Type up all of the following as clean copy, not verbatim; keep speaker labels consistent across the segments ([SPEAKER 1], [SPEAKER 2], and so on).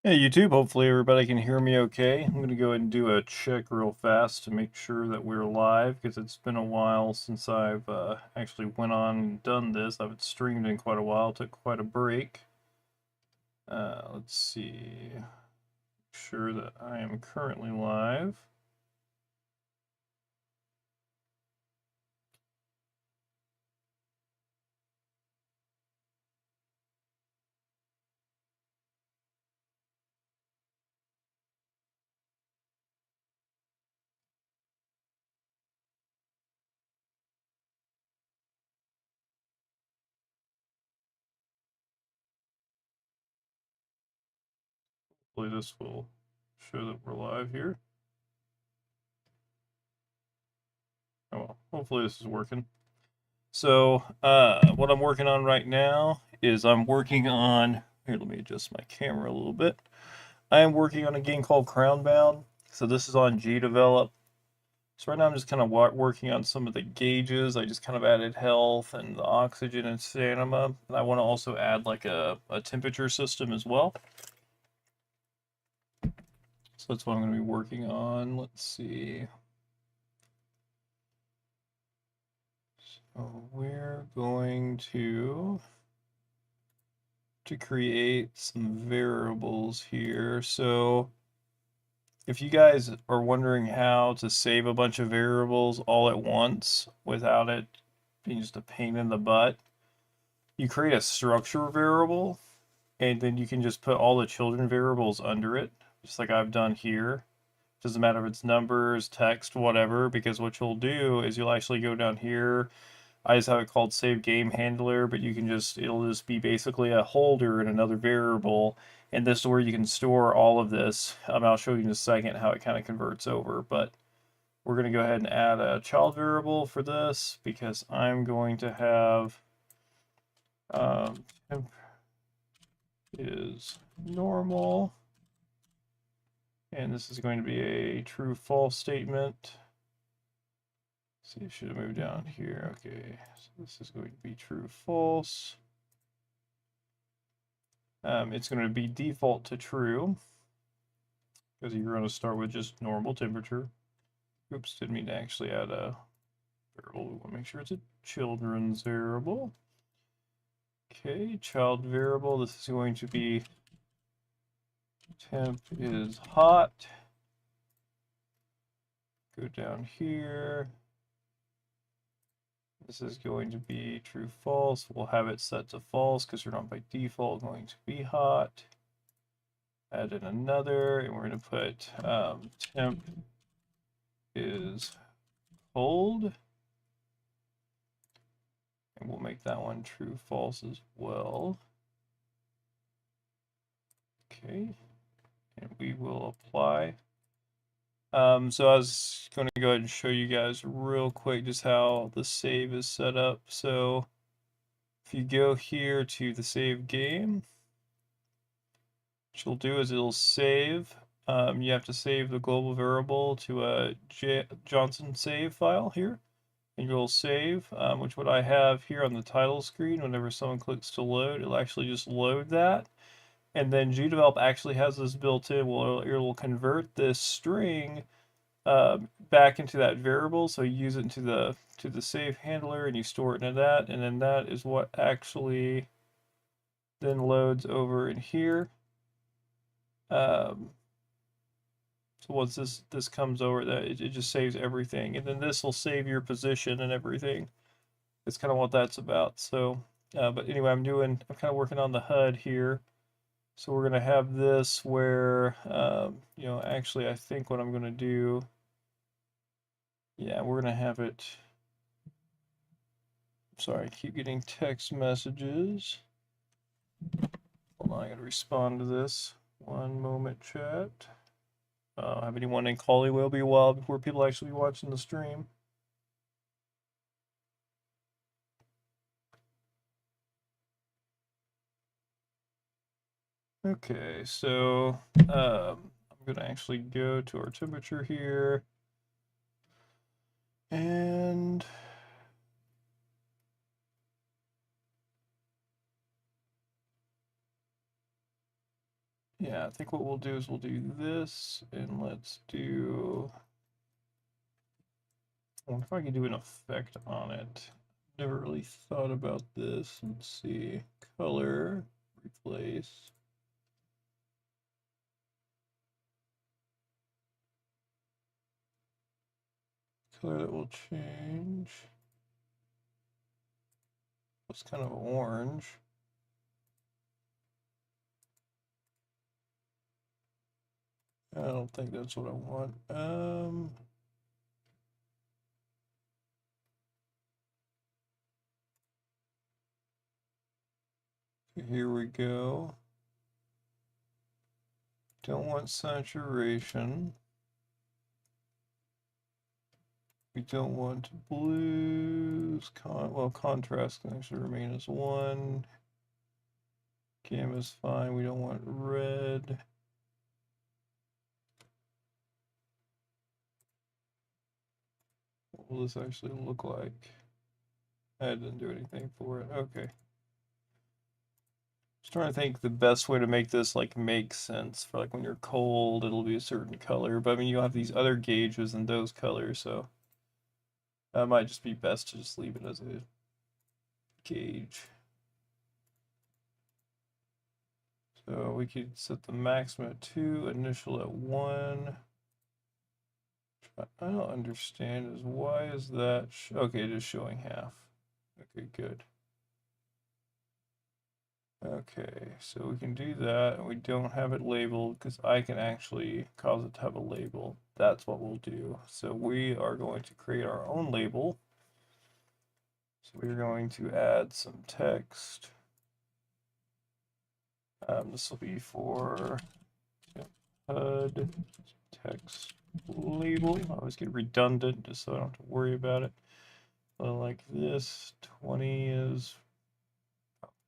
[SPEAKER 1] Hey YouTube, hopefully everybody can hear me okay. I'm going to go ahead and do a check real fast to make sure that we're live because it's been a while since I've actually went on and done this. I haven't streamed in quite a while, took quite a break. Let's see, make sure that I am currently live. Hopefully this will show that we're live here. Oh well, hopefully this is working. So, what I'm working on right now is I'm working on, here, let me adjust my camera a little bit. I am working on a game called Crownbound. So this is on GDevelop. So right now I'm just kind of working on some of the gauges. I just kind of added health and the oxygen and stamina. And I want to also add like a temperature system as well. So that's what I'm going to be working on. Let's see. So we're going to create some variables here. So if you guys are wondering how to save a bunch of variables all at once without it being just a pain in the butt, you create a structure variable and then you can just put all the children variables under it, just like I've done here. Doesn't matter if it's numbers, text, whatever, because what you'll do is you'll actually go down here. I just have it called save game handler, but you can it'll just be basically a holder in another variable. And this is where you can store all of this. I'll show you in a second how it kind of converts over, but we're going to go ahead and add a child variable for this because I'm going to have temp is normal, and this is going to be a true false statement. See, I should have moved down here. Okay, so this is going to be true false. It's going to be default to true because you're going to start with just normal temperature. Oops, didn't mean to actually add a variable. We want to make sure it's a children's variable. Okay, child variable. This is going to be temp is hot. Go down here. This is going to be true false. We'll have it set to false because you're not by default going to be hot. Add in another, and we're going to put temp is cold. And we'll make that one true false as well. Okay, and we will apply. So I was going to go ahead and show you guys real quick just how the save is set up. So if you go here to the save game, what you'll do is it'll save. You have to save the global variable to a Johnson save file here. And you'll save, which what I have here on the title screen, whenever someone clicks to load, it'll actually just load that. And then GDevelop actually has this built in, it will convert this string back into that variable. So you use it into the save handler and you store it into that, and then that is what actually then loads over in here. So once this comes over, that it just saves everything, and then this will save your position and everything. It's kind of what that's about. So, but anyway, I'm kind of working on the HUD here. So we're gonna have this where, actually I think what I'm gonna do, yeah, we're gonna have it. Sorry, I keep getting text messages. Hold on, I gotta respond to this. One moment, chat. Have anyone in Collie will be a while before people actually be watching the stream. Okay, so I'm gonna actually go to our temperature here, and Yeah, I think what we'll do is we'll do this, and let's do. I wonder if I can do an effect on it. Never really thought about this. Let's see. Color, replace. Color that will change. It's kind of orange. I don't think that's what I want. Here we go. Don't want saturation. We don't want blues. Well, contrast can actually remain as 1. Gamma is fine. We don't want red. What will this actually look like? I didn't do anything for it. Okay. Just trying to think the best way to make this like make sense for like when you're cold, it'll be a certain color. But I mean, you have these other gauges and those colors, so that might just be best to just leave it as a gauge. So we could set the maximum at 2, initial at 1. What I don't understand is why is that? Okay, it is showing half. Okay, good. Okay, so we can do that, and we don't have it labeled because I can actually cause it to have a label. That's what we'll do. So we are going to create our own label. So we're going to add some text. This will be for HUD text label. I always get redundant just so I don't have to worry about it. So like this, 20 is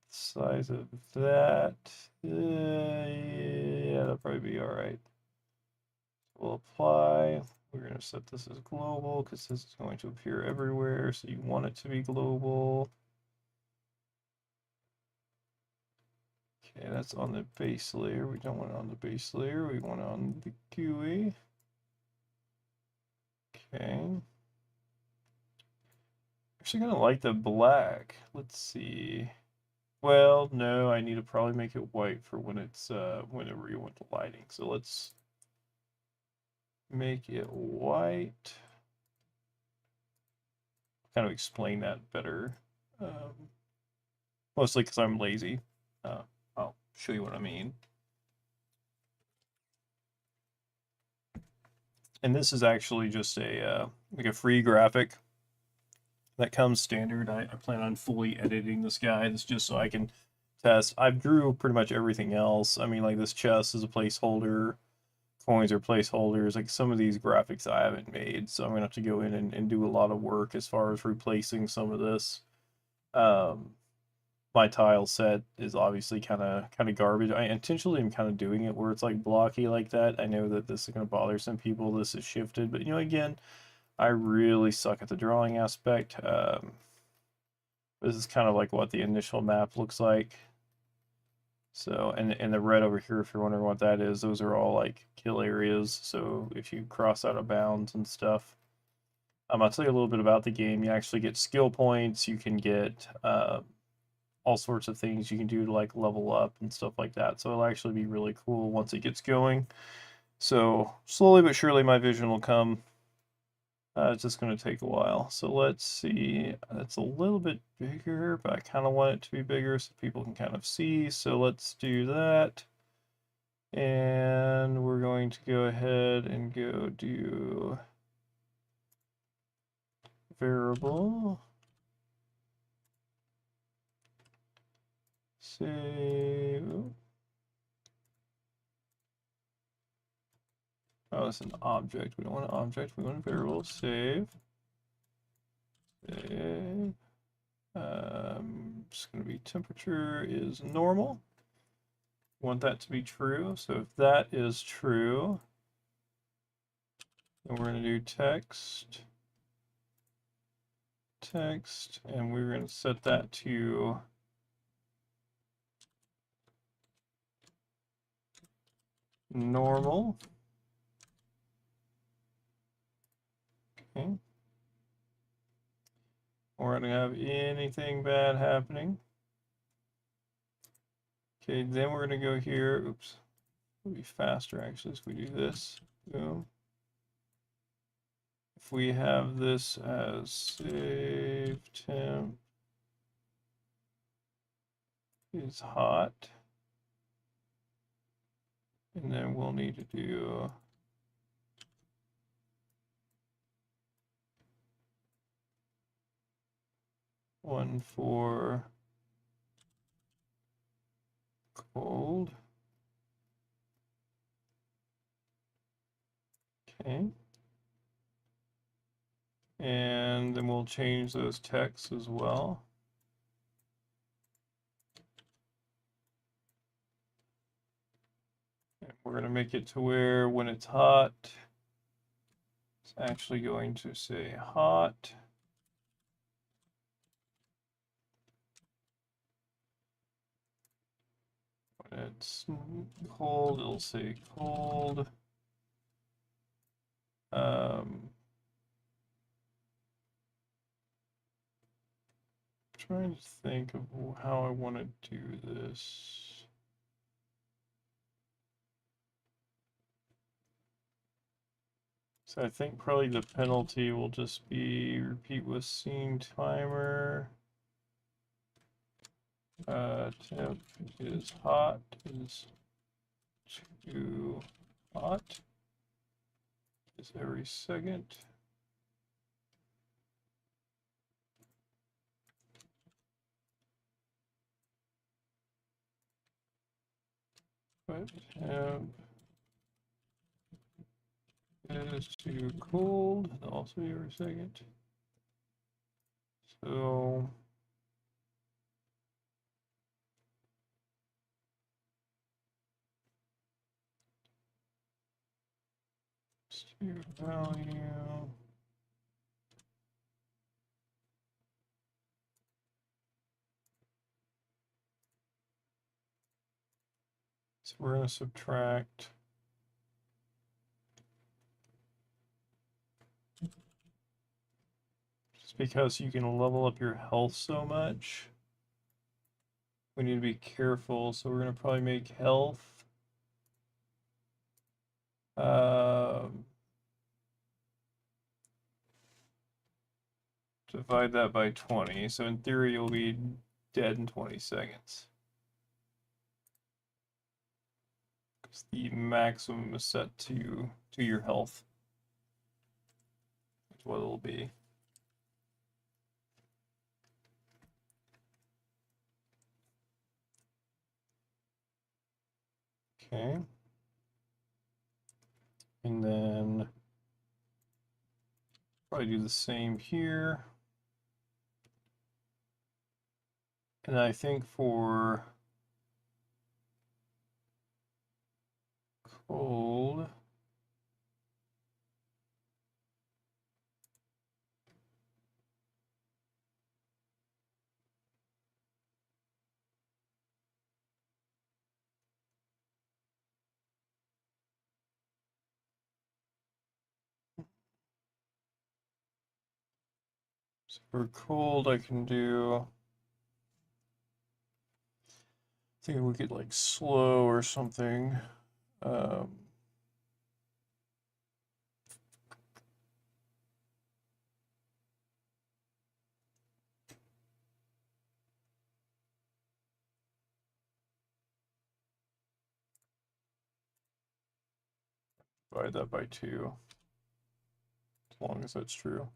[SPEAKER 1] size of that. Yeah, that'll probably be all right. We'll apply. We're going to set this as global because this is going to appear everywhere. So you want it to be global. Okay, that's on the base layer. We don't want it on the base layer. We want it on the GUI. Okay. Actually gonna like the black. Let's see. Well, no, I need to probably make it white for when it's whenever you want the lighting. So let's make it white. Kind of explain that better. Mostly because I'm lazy. I'll show you what I mean. And this is actually just a like a free graphic that comes standard. I plan on fully editing this guy. This just so I can test. I drew pretty much everything else. I mean, like this chest is a placeholder. Coins are placeholders. Like some of these graphics I haven't made, so I'm gonna have to go in and do a lot of work as far as replacing some of this. My tile set is obviously kind of garbage. I intentionally am kind of doing it where it's like blocky like that. I know that this is going to bother some people. This is shifted, but you know, again, I really suck at the drawing aspect. This is kind of like what the initial map looks like. So, and the red over here, if you're wondering what that is, those are all like kill areas. So if you cross out of bounds and stuff, I'll tell you a little bit about the game. You actually get skill points. You can get all sorts of things you can do to like level up and stuff like that. So it'll actually be really cool once it gets going. So slowly but surely my vision will come. It's just going to take a while. So let's see. It's a little bit bigger, but I kind of want it to be bigger so people can kind of see. So let's do that. And we're going to go ahead and go do variable. Save. Oh, it's an object. We don't want an object. We want a variable. Save. Save. It's going to be temperature is normal. We want that to be true. So if that is true, then we're going to do text. Text. And we're going to set that to normal. Okay. We're not gonna have anything bad happening. Okay, then we're gonna go here. Oops. It'll be faster actually if we do this. Boom. If we have this as save temp is hot, and then we'll need to do one for cold. Okay. And then we'll change those texts as well. And we're going to make it to where when it's hot, it's actually going to say hot. When it's cold, it'll say cold. Trying to think of how I want to do this. So I think probably the penalty will just be repeat with scene timer. Temp is hot, is too hot, is every second. But temp is too cold, also every second. So value. So we're going to subtract just because you can level up your health so much. We need to be careful, so we're going to probably make health. Divide that by 20. So in theory, you'll be dead in 20 seconds. Because the maximum is set to your health. That's what it'll be. Okay. And then probably do the same here. And I think for cold, so for cold I can do, I think we could like slow or something. Divide that by 2, as long as that's true.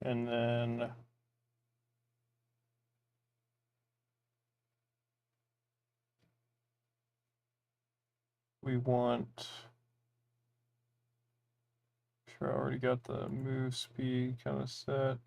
[SPEAKER 1] And then we want, sure, I already got the move speed kind of set.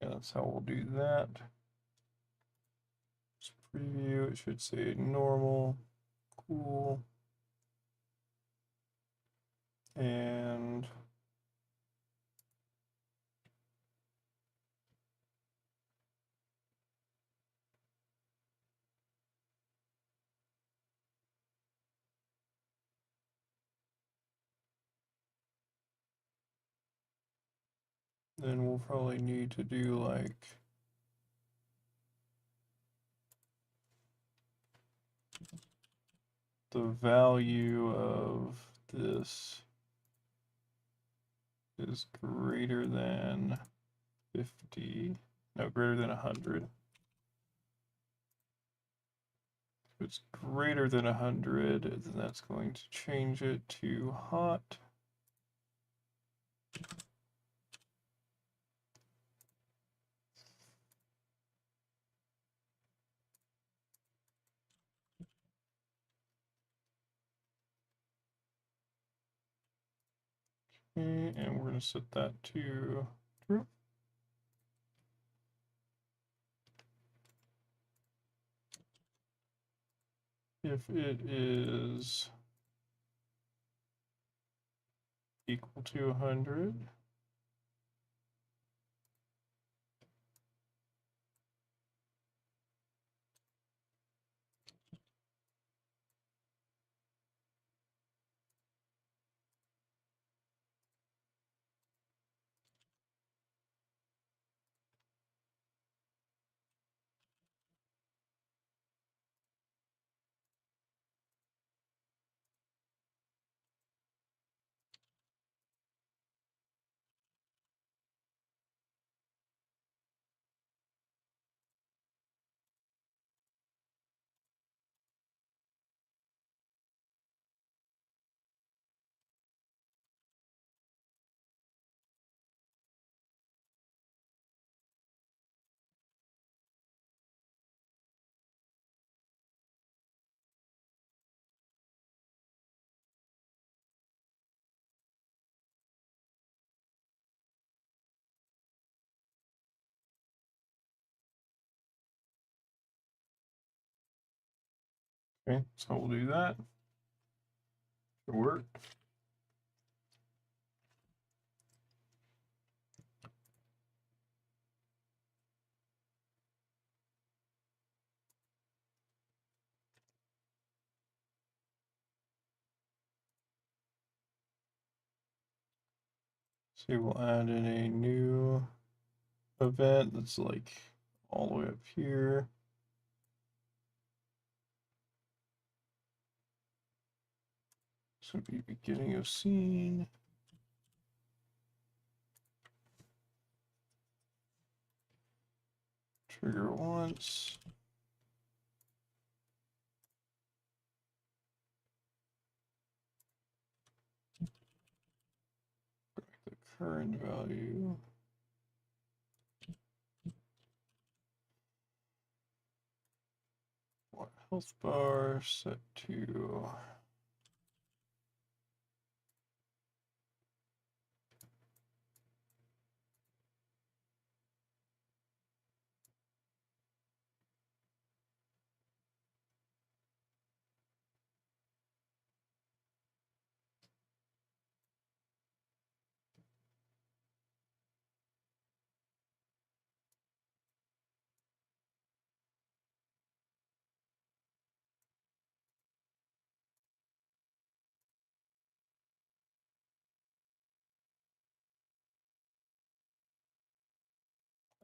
[SPEAKER 1] Yeah, that's how we'll do that. Just preview, it should say normal, cool, and then we'll probably need to do like the value of this is greater than 50, no, greater than 100. If it's greater than 100, then that's going to change it to hot. Okay, and we're going to set that to true. If it is equal to 100, okay, so we'll do that. Should work. So we'll add in a new event that's like all the way up here. This would be beginning of scene. Trigger once. The current value. What health bar set to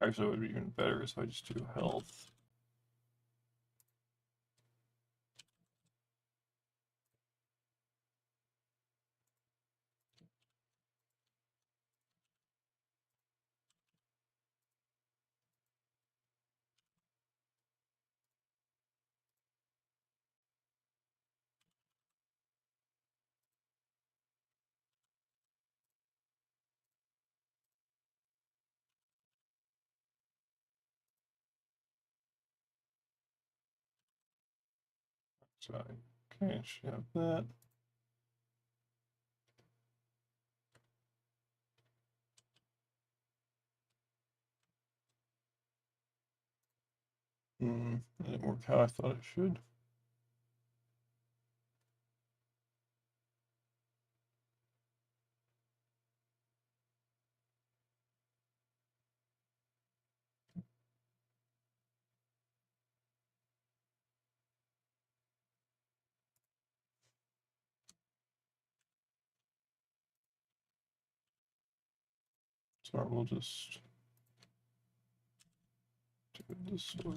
[SPEAKER 1] actually, it would be even better if I just do health. So, okay, I should have that. That didn't work how I thought it should. Sorry, we'll just do it this way.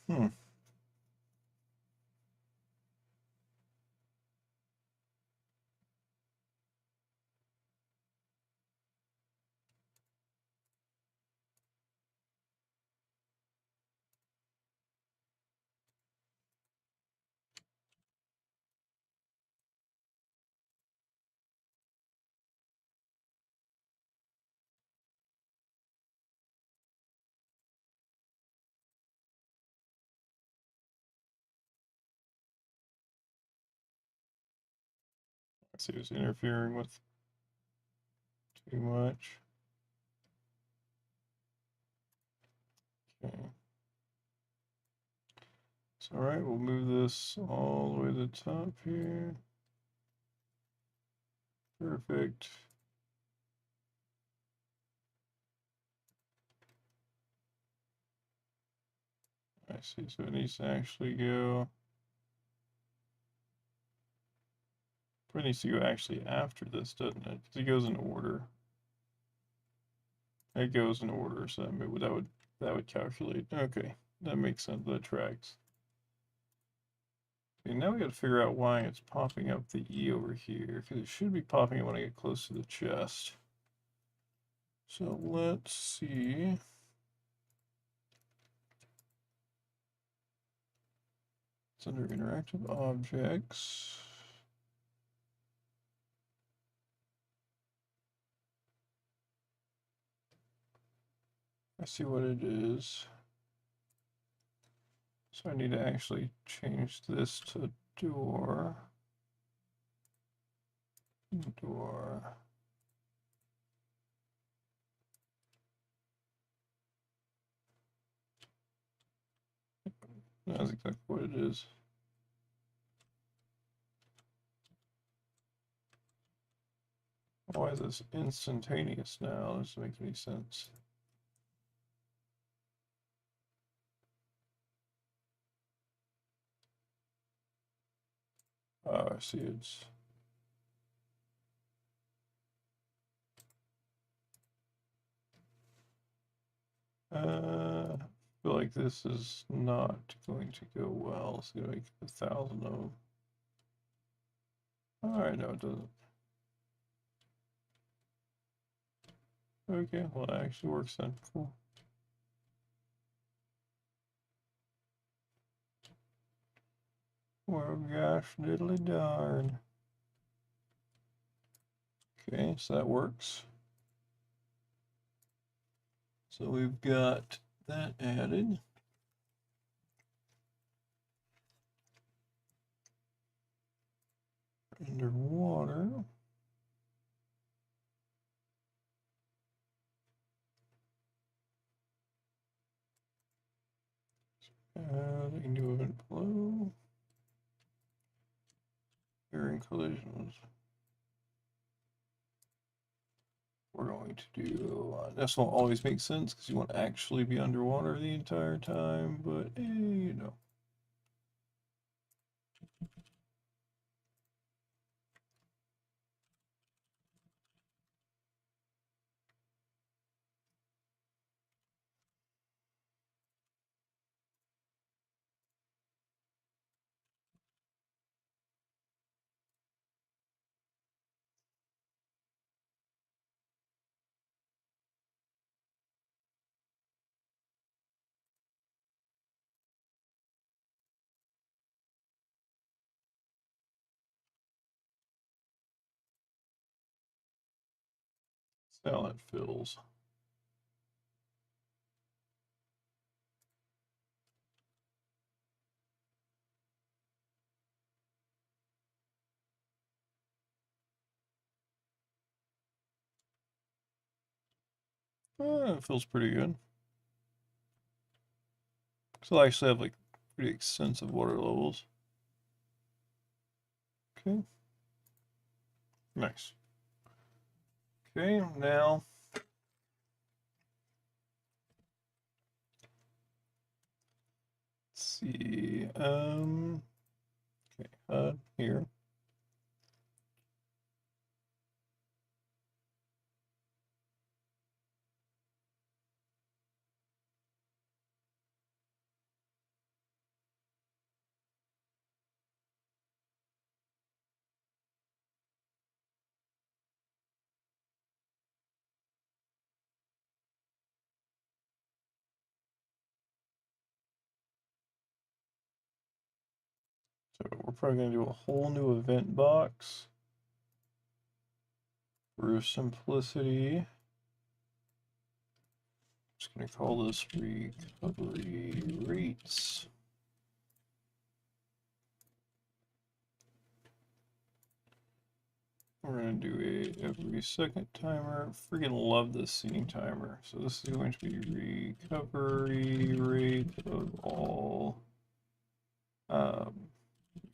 [SPEAKER 1] Hmm. I see it's interfering with too much. Okay. It's all right. We'll move this all the way to the top here. Perfect. I see. So it needs to actually go. It needs to go actually after this, doesn't it? Because it goes in order. It goes in order, so that would calculate. Okay, that makes sense. That tracks. Okay, now we got to figure out why it's popping up the E over here, because it should be popping up when I get close to the chest. So let's see. It's under interactive objects. I see what it is. So I need to actually change this to door. Door. That's exactly what it is. Why is this instantaneous now? Doesn't make any sense. Oh, I see it's. I feel like this is not going to go well. It's gonna make 1,000 of them. Alright, no, it doesn't. Okay, well, that actually works then. Cool. Well, gosh, diddly darn. Okay, so that works. So we've got that added. Underwater. Adding new event below. During collisions. We're going to do, this won't always make sense because you want to actually be underwater the entire time, but you know. That's how it fills. It feels pretty good. So I actually have like pretty extensive water levels. Okay. Nice. Okay, now let's see. Okay, here. So we're probably gonna do a whole new event box for simplicity. Just gonna call this recovery rates. We're gonna do a every second timer. Freaking love this scene timer. So this is going to be recovery rate of all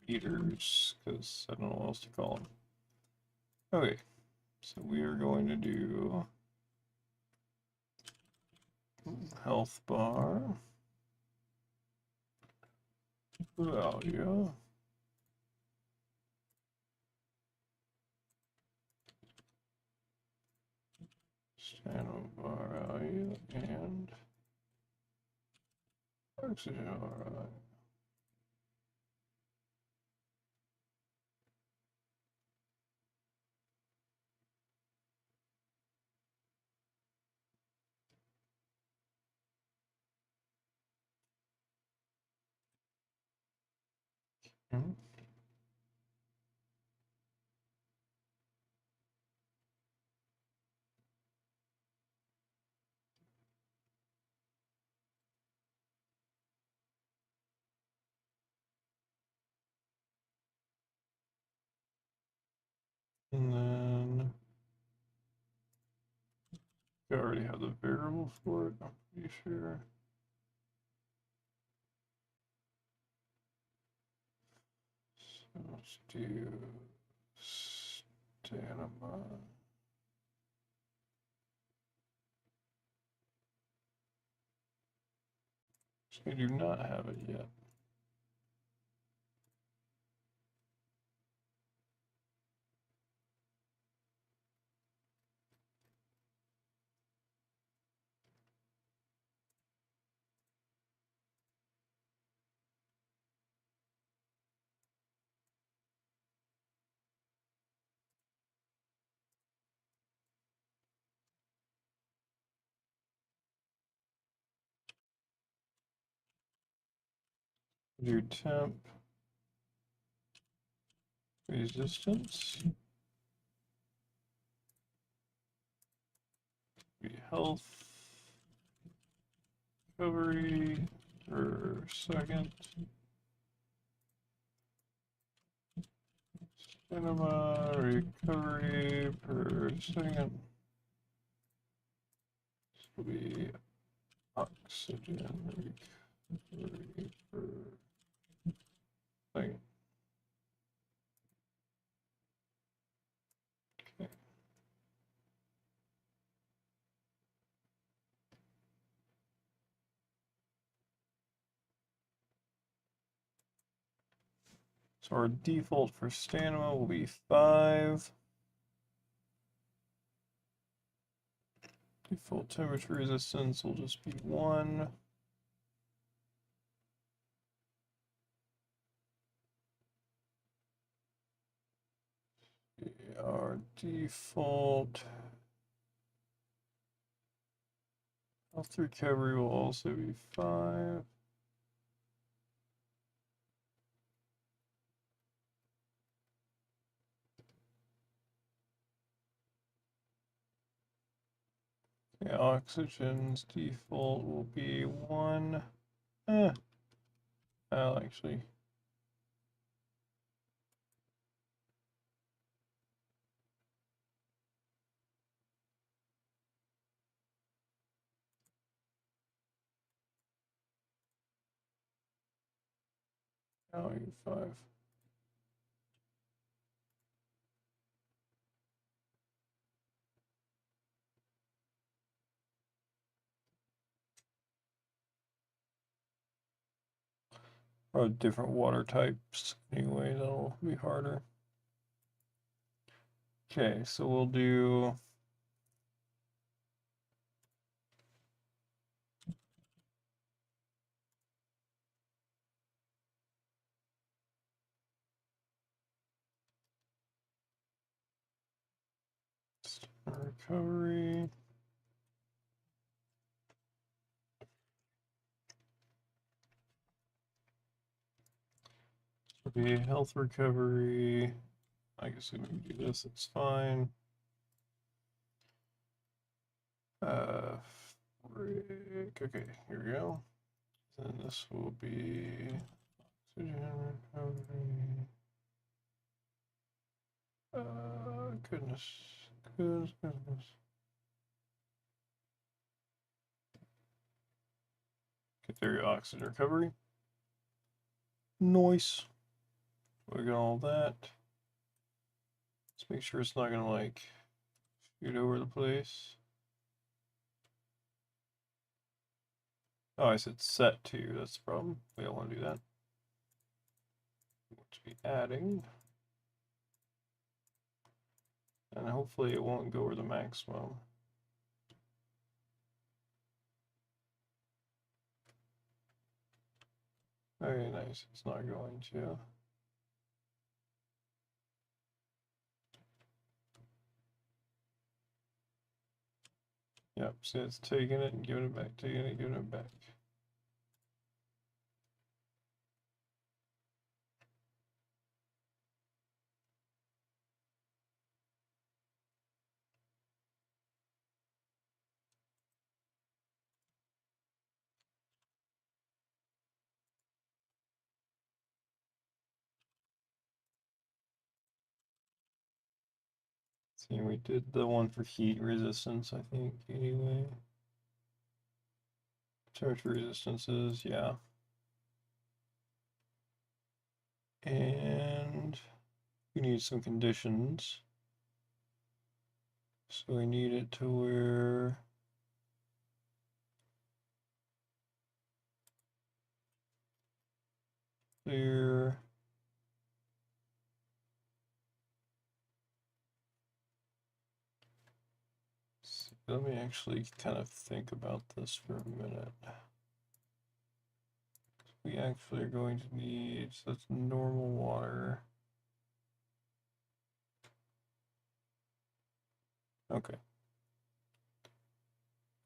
[SPEAKER 1] meters, because I don't know what else to call them. Okay, so we are going to do health bar value. Standard bar value and oxygen bar. And then I already have the variable for it, I'm pretty sure. So let's do stamina. I do not have it yet. Do temp resistance. Be health recovery per second. Cinema recovery per second. This will be oxygen recovery per second. Okay. So our default for stamina will be 5. Default temperature resistance will just be 1. Our default health recovery will also be 5. Okay, oxygen's default will be 1. I'll actually. Now I get 5. Or different water types. Anyway, that'll be harder. Okay, so we'll do recovery. It'll be health recovery. I guess we can do this, it's fine. Okay, here we go. Then this will be oxygen recovery. Goodness. Get there, oxygen recovery. Nice. We got all that. Let's make sure it's not gonna like shoot over the place. Oh, I said set to, that's the problem. We don't want to do that. We want to be adding. And hopefully it won't go over the maximum. Very nice, it's not going to. Yep, so it's taking it and giving it back, taking it, giving it back. See, we did the one for heat resistance, I think, anyway. Temperature resistances, yeah. And we need some conditions. So we need it to where clear. Let me actually kind of think about this for a minute. We actually are going to need, so that's normal water. Okay.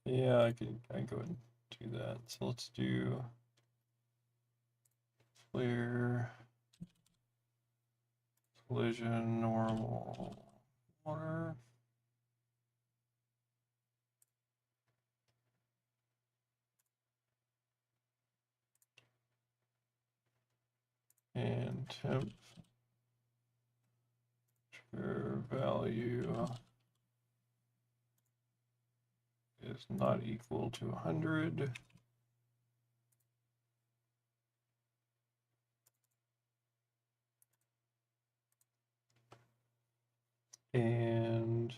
[SPEAKER 1] Yeah, I can go ahead and do that. So let's do clear, collision, normal water. And temperature value is not equal to 100. And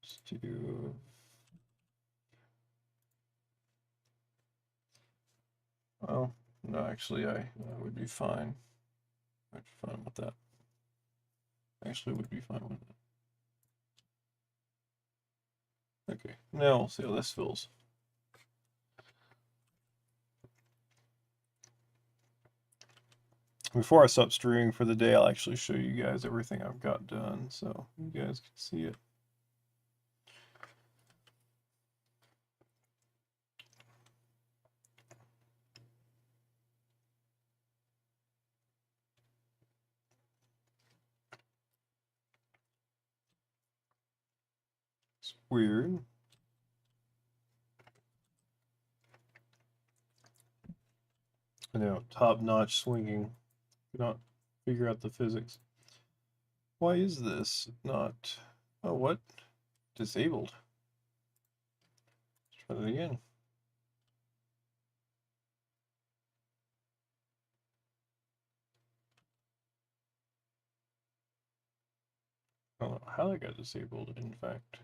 [SPEAKER 1] let's do well, no, actually I would be fine. I'd be fine with that. Actually would be fine with it. Okay, now we'll see how this feels. Before I stop streaming for the day, I'll actually show you guys everything I've got done so you guys can see it. It's weird. I know, top-notch swinging. Cannot figure out the physics. Why is this not? Oh, what? Disabled. Let's try that again. I don't know how that got disabled, in fact.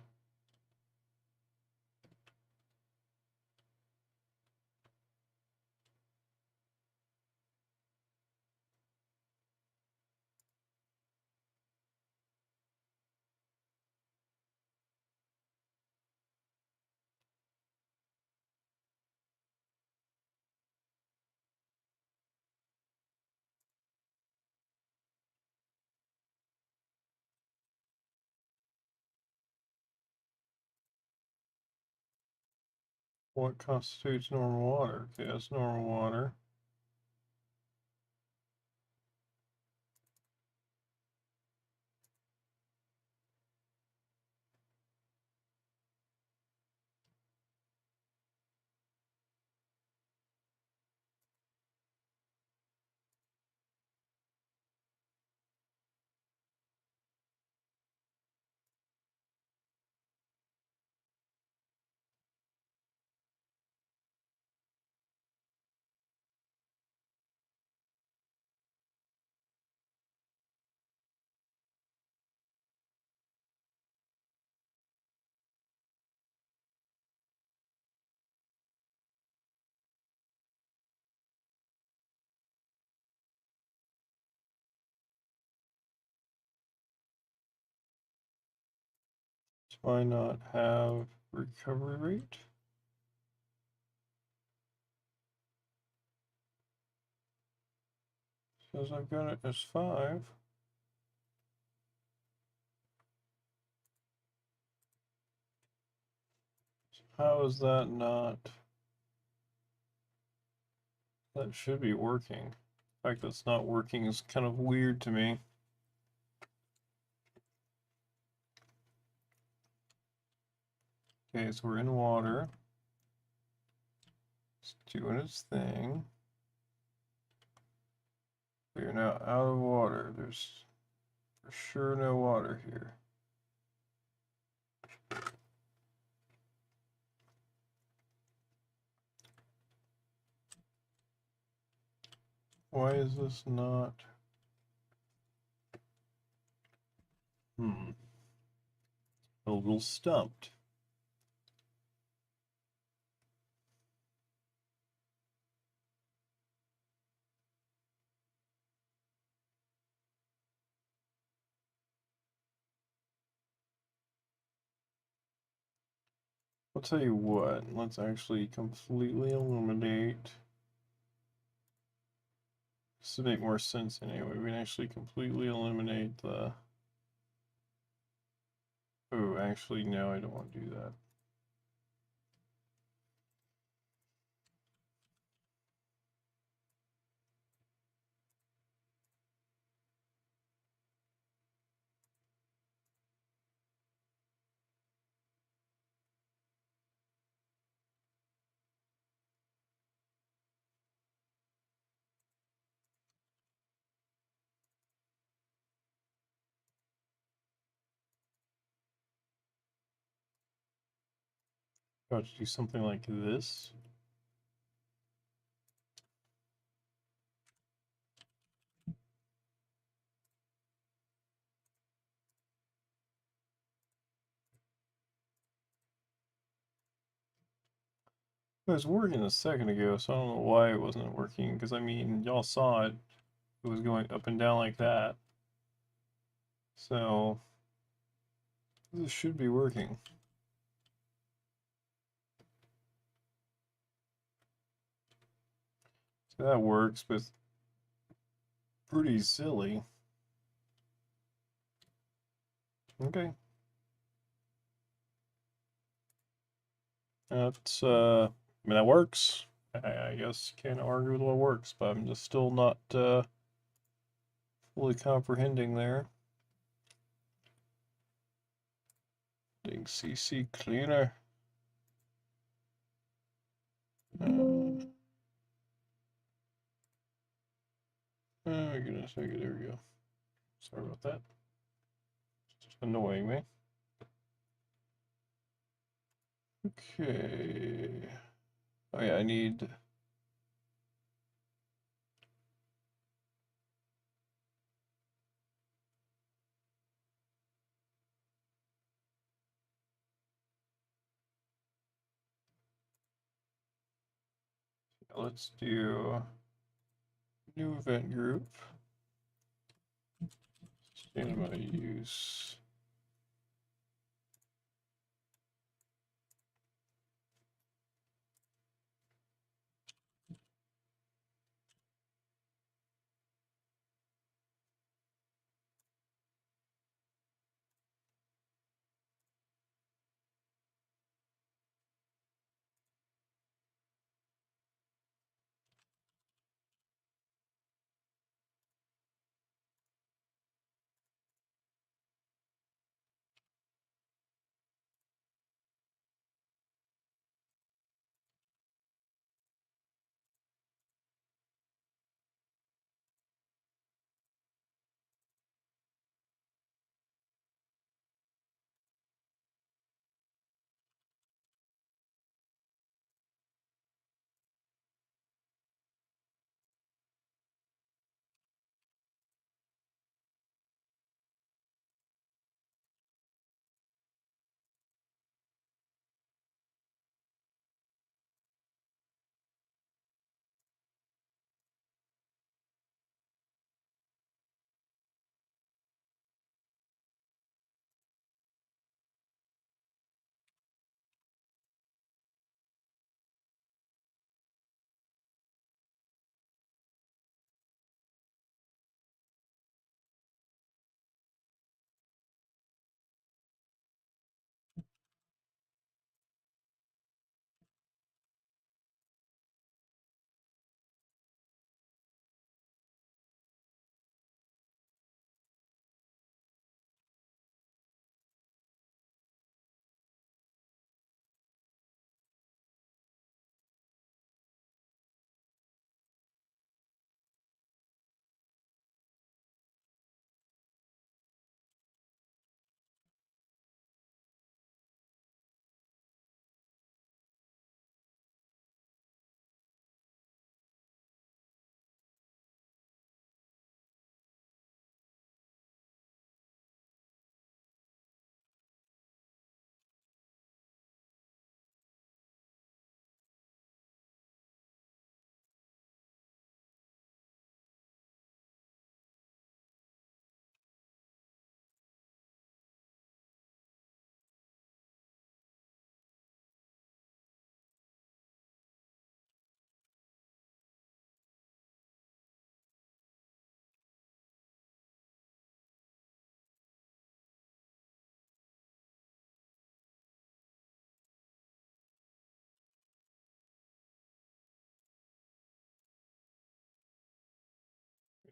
[SPEAKER 1] What constitutes normal water? Okay, that's normal water. So why not have recovery rate? Says I've got it as 5. How is that not? That should be working. The fact that it's not working is kind of weird to me. Okay, so we're in water. It's doing its thing. We are now out of water. There's for sure no water here. Why is this not? A little stumped. I'll tell you what, let's actually completely eliminate. This would make more sense anyway. We can actually completely eliminate the. Oh, actually, no, I don't want to do that. Got to do something like this. It was working a second ago, so I don't know why it wasn't working, because I mean, y'all saw it. It was going up and down like that. So, this should be working. So that works, but pretty silly. Okay. That's, I mean, that works. I guess can't argue with what works, but I'm just still not fully comprehending there. Ding CC cleaner. Oh my goodness, okay, there we go. Sorry about that. It's just annoying me. Okay. Oh yeah, I need. Let's do new event group. Cinema use.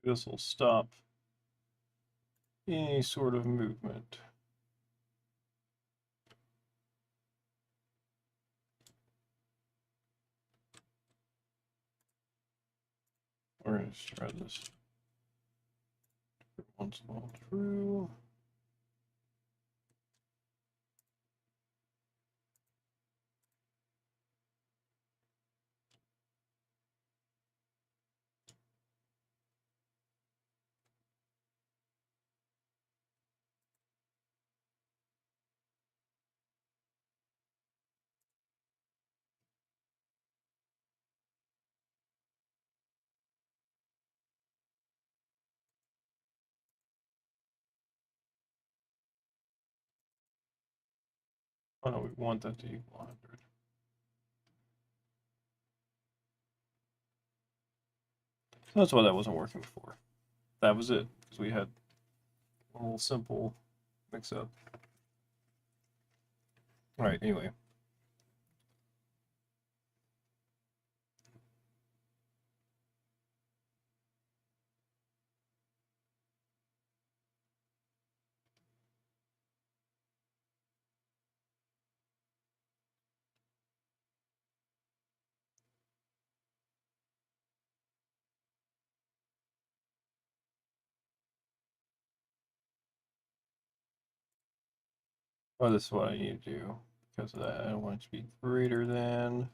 [SPEAKER 1] This will stop any sort of movement. We're going to try this once all through. Oh no, we want that to equal 100. So that's why that wasn't working before. That was it, because we had a little simple mix-up. All right, anyway. Oh, this is what I need to do. Because of that, I don't want it to be greater than.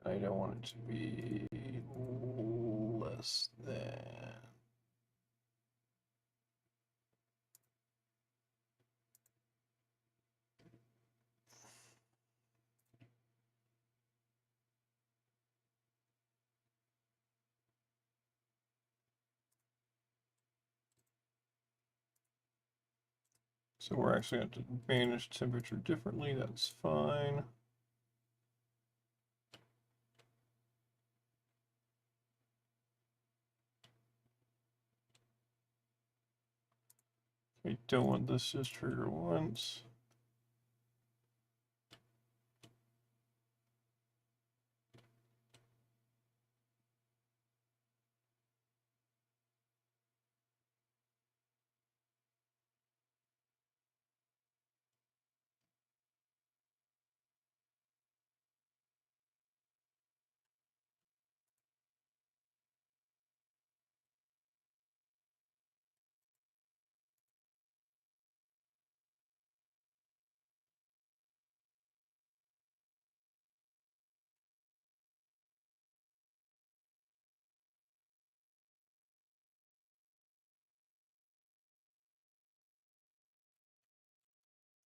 [SPEAKER 1] I don't want it to be less than. So we're actually going to manage temperature differently. That's fine. We don't want this just trigger once.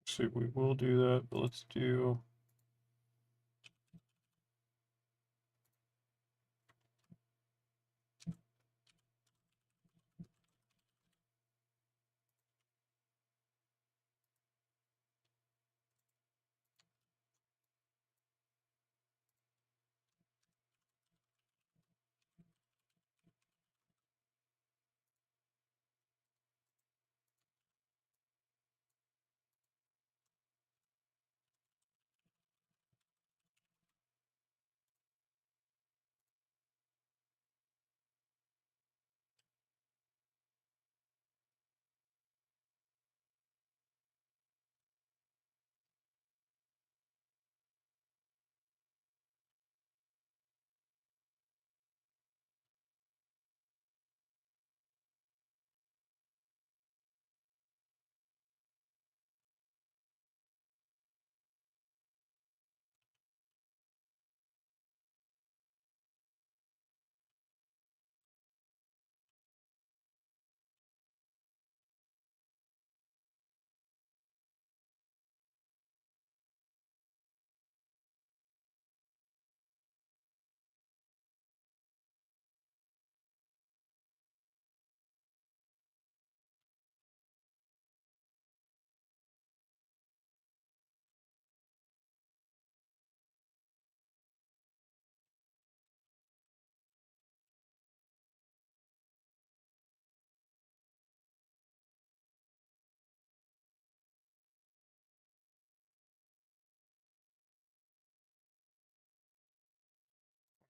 [SPEAKER 1] Actually, we will do that, but let's do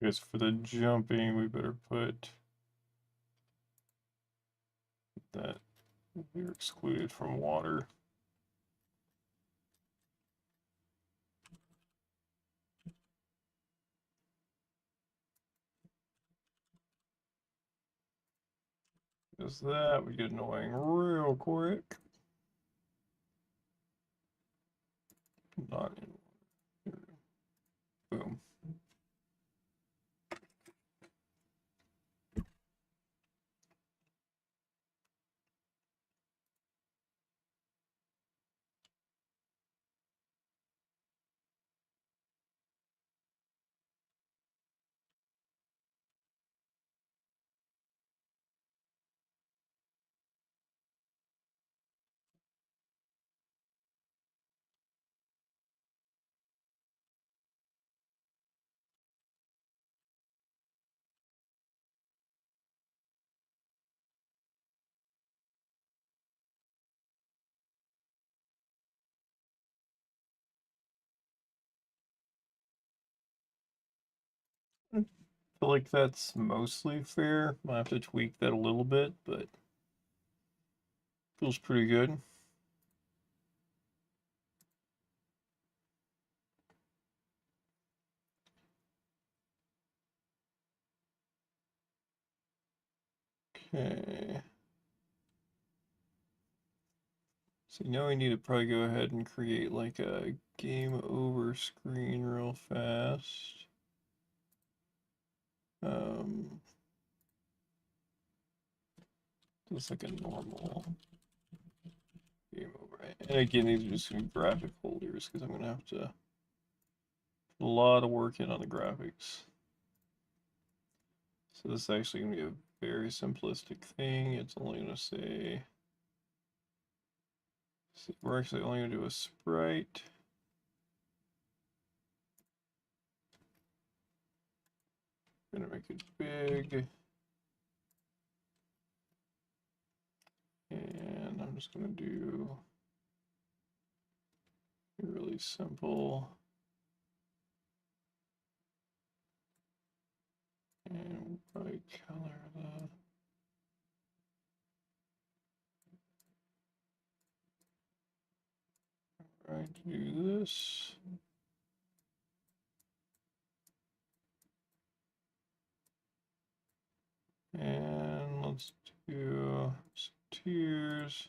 [SPEAKER 1] I guess for the jumping, we better put that we're excluded from water. Because that would get annoying real quick. Not in boom. I feel like that's mostly fair. Might have to tweak that a little bit, but feels pretty good. Okay. So now we need to probably go ahead and create like a game over screen real fast. Just like a normal game over. And again, these are just gonna be graphic holders because I'm gonna have to put a lot of work in on the graphics. So this is actually gonna be a very simplistic thing. It's only gonna say So we're actually only going to do a sprite. We're going to make it big. And I'm just going to do really simple. And bright color the. Right, do this. And let's do some tears.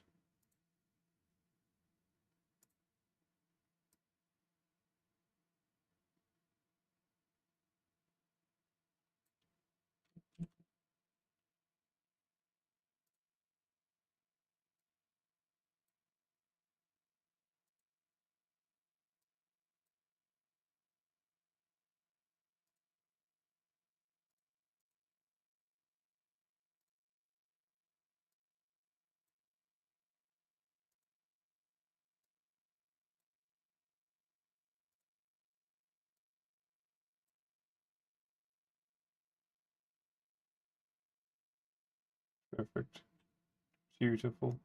[SPEAKER 1] Perfect. Beautiful.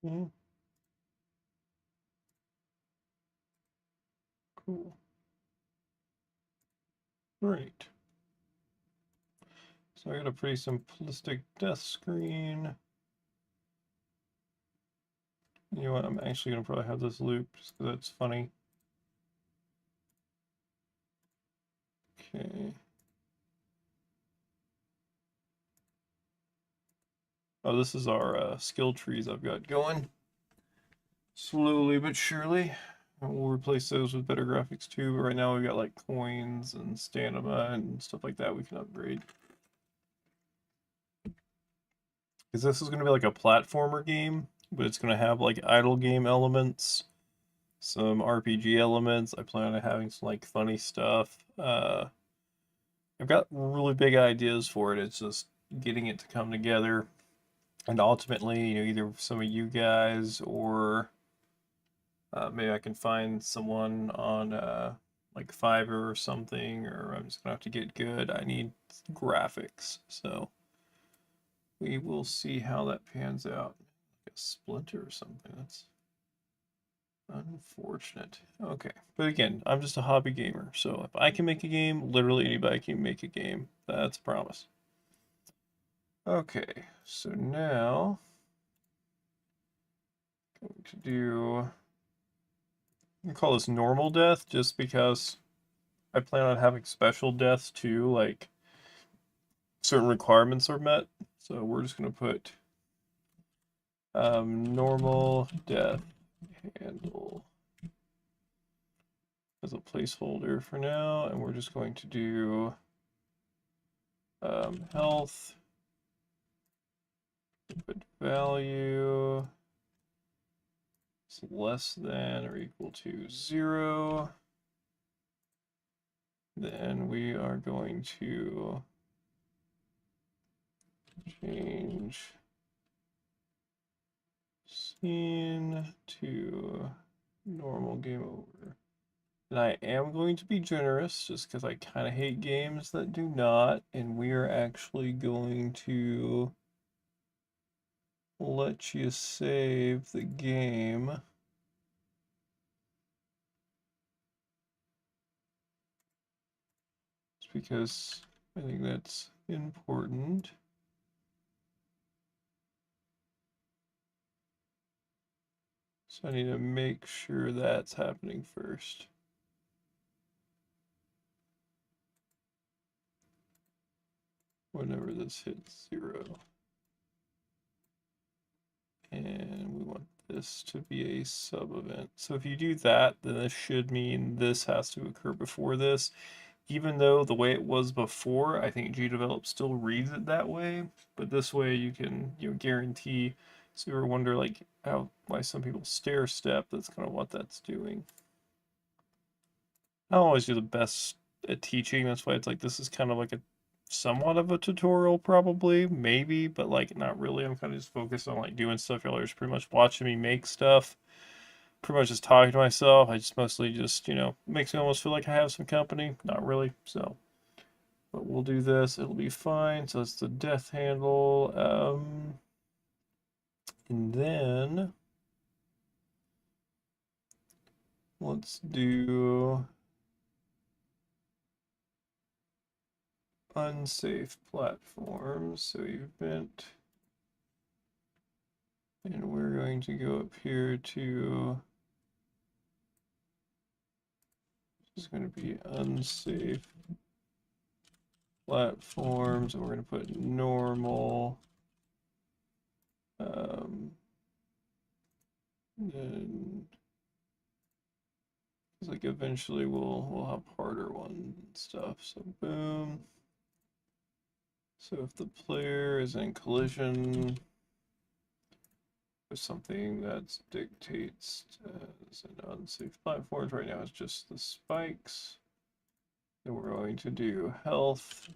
[SPEAKER 1] Okay. Cool. Right. So I got a pretty simplistic death screen. You know what? I'm actually gonna probably have this loop just because that's funny. Okay. Oh, this is our skill trees I've got going. Slowly but surely. And we'll replace those with better graphics too. But right now we've got like coins and stamina and stuff like that we can upgrade. Because this is going to be like a platformer game, but it's going to have like idle game elements, some RPG elements. I plan on having some like funny stuff. I've got really big ideas for it. It's just getting it to come together. And ultimately, you know, either some of you guys or maybe I can find someone on like Fiverr or something, or I'm just gonna have to get good. I need graphics, so we will see how that pans out. Like a splinter or something. That's unfortunate. Okay, but again, I'm just a hobby gamer, so if I can make a game, literally anybody can make a game. That's a promise. Okay, so now I'm going to do, I'm gonna call this normal death just because I plan on having special deaths too, like certain requirements are met. So we're just gonna put normal death handle as a placeholder for now, and we're just going to do health, put value is less than or equal to 0. Then we are going to change scene to normal game over. And I am going to be generous just because I kind of hate games that do not. And we are actually going to let you save the game. Just because I think that's important. So I need to make sure that's happening first. Whenever this hits 0. And we want this to be a sub event. So if you do that, then this should mean this has to occur before this. Even though the way it was before, I think gdevelop still reads it that way. But this way you can guarantee. So you ever wonder like why some people stair step, that's kind of what that's doing. I don't always do the best at teaching, that's why it's like this is kind of like a somewhat of a tutorial probably, maybe, but like not really. I'm kind of just focused on like doing stuff. Y'all are just pretty much watching me make stuff, pretty much just talking to myself. I just mostly just, makes me almost feel like I have some company. Not really, so. But we'll do this, it'll be fine. So it's the death handle. And then let's do unsafe platforms. So event, and we're going to go up here to, this is going to be unsafe platforms, and we're going to put normal. Then, like eventually we'll have harder ones and stuff. So boom. So if the player is in collision with something that dictates as an unsafe platform, right now it's just the spikes. Then we're going to do health.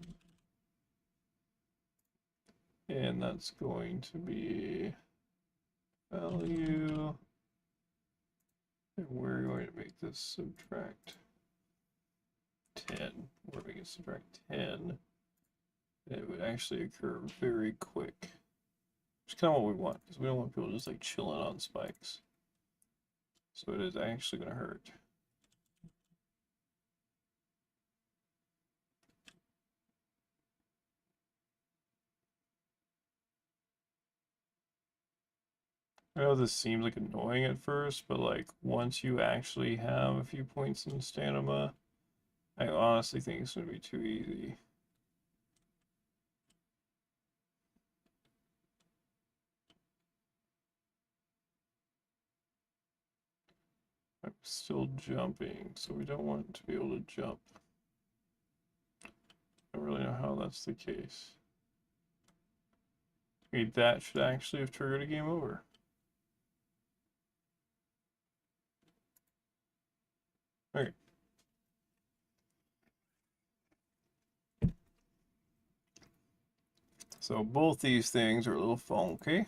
[SPEAKER 1] And that's going to be value. And we're going to make this subtract 10. We're making it subtract 10. It would actually occur very quick. Which is kind of what we want, because we don't want people just like chilling on spikes. So it is actually going to hurt. I know this seems like annoying at first, but like once you actually have a few points in stamina, I honestly think it's going to be too easy. I'm still jumping, so we don't want to be able to jump. I don't really know how that's the case. Okay, that should actually have triggered a game over. Okay. So both these things are a little funky.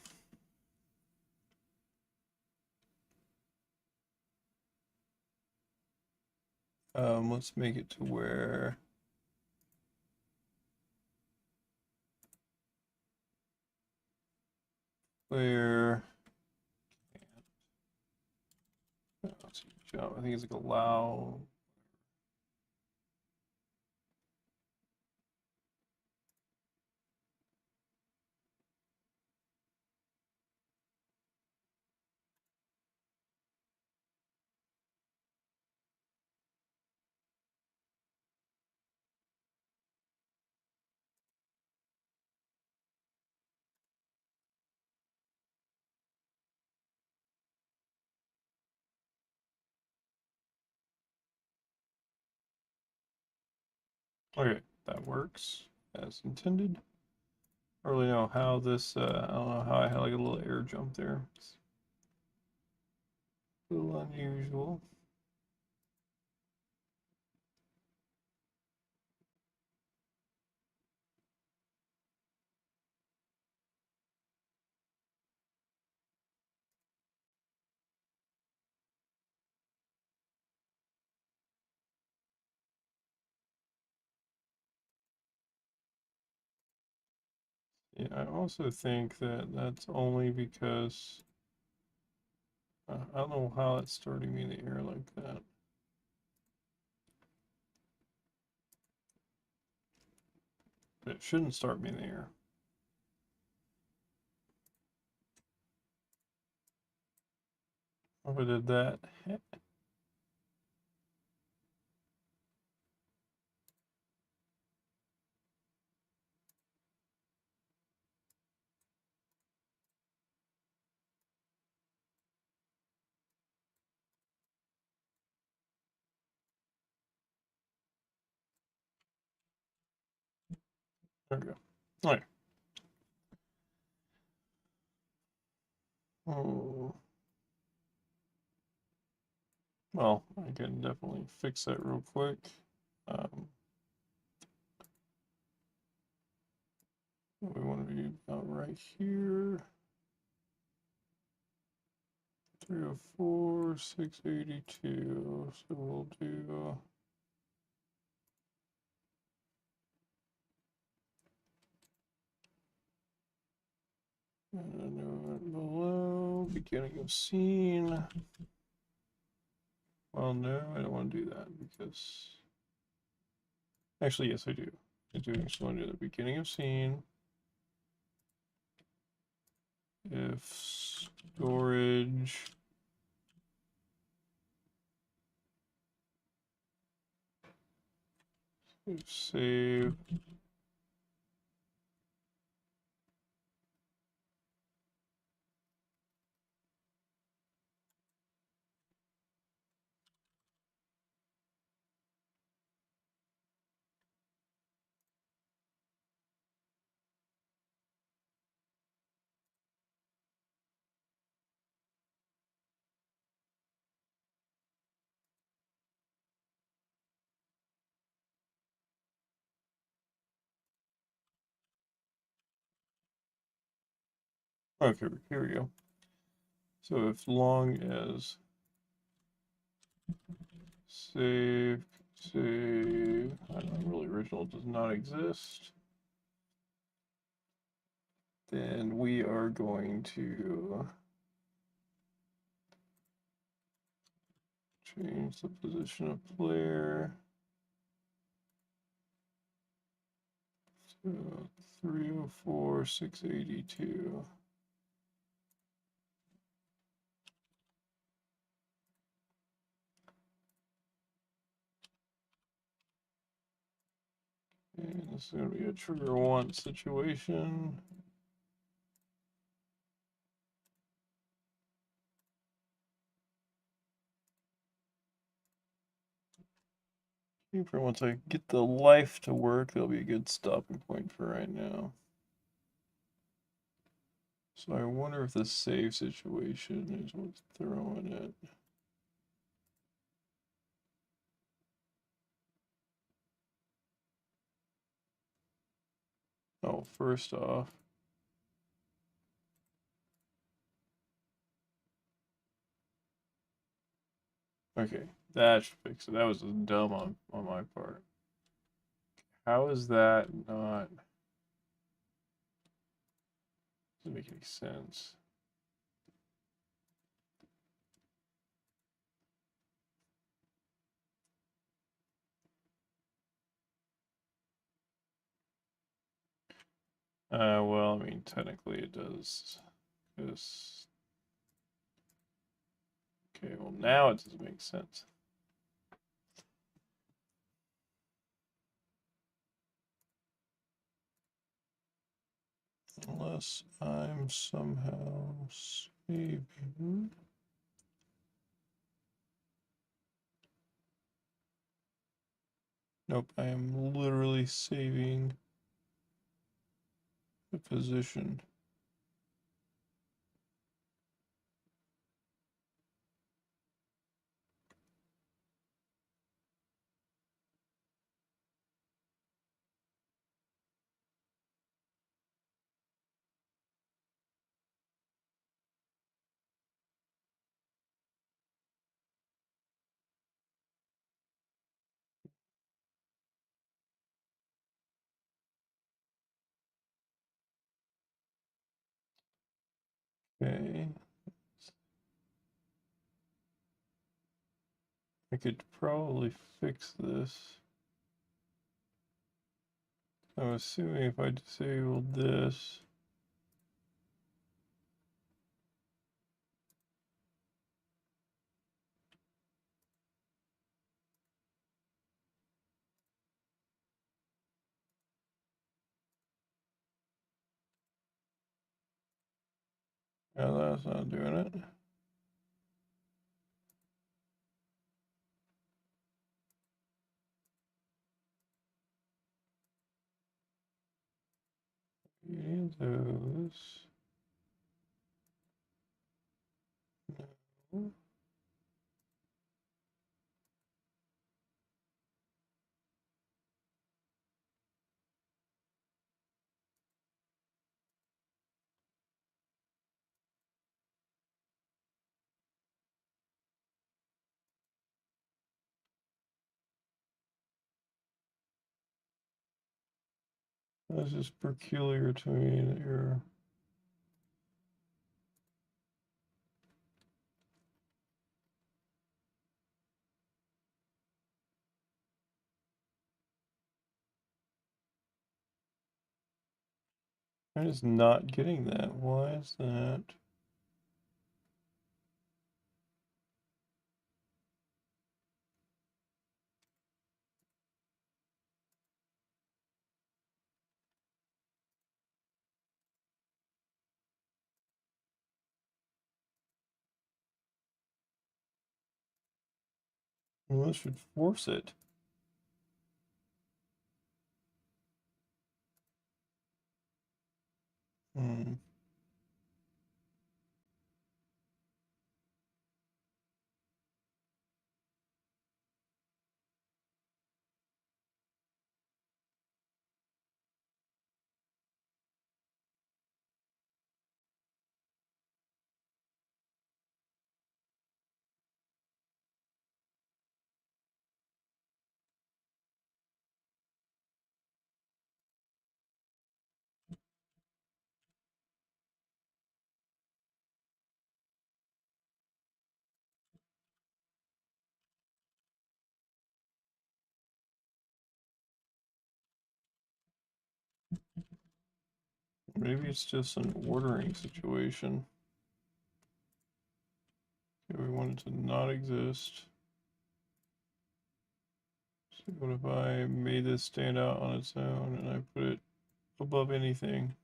[SPEAKER 1] Let's make it to where let's jump. I think it's like allow. Okay, that works as intended. I don't really know how this, I don't know how I had like a little air jump there. It's a little unusual. Yeah, I also think that that's only because I don't know how it's starting me in the air like that. But it shouldn't start me in the air. If I did that, there we go. All right. Oh, well, I can definitely fix that real quick. Um, we want to be about right here. 304, 682. So we'll do. Below, beginning of scene. Well, no, I don't want to do that because. Actually, yes, I do. I do actually want to do the beginning of scene. If storage. If save. Okay, here we go. So if long as save, save, I don't know, really original does not exist, then we are going to change the position of player to 304, 682. And this is going to be a trigger one situation. Once I get the life to work, that'll be a good stopping point for right now. So I wonder if the save situation is what's throwing it. Oh, first off. Okay, that should fix it. That was dumb on my part. How is that not... Doesn't make any sense. Well, I mean, technically it does. Because... Okay, well now it doesn't make sense. Unless I'm somehow saving. Nope, I am literally saving the position. Okay. I could probably fix this. I'm assuming if I disabled this. Yeah, that's not doing it. And those. No. That's just peculiar to me that you're. I'm just not getting that. Why is that? Well, this should force it. Hmm. Maybe it's just an ordering situation. Okay, we want it to not exist. So what if I made this stand out on its own and I put it above anything?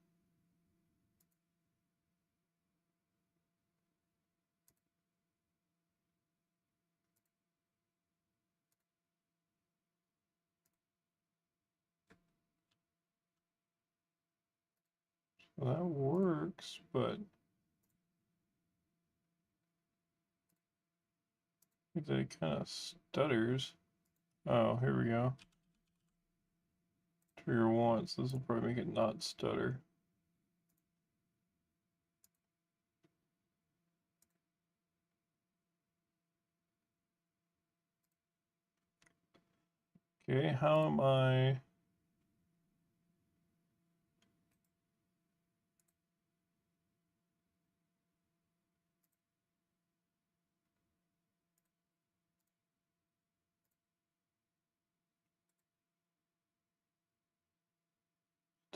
[SPEAKER 1] Well, that works, but it kind of stutters. Oh, here we go. Trigger once. This will probably make it not stutter. Okay, how am I?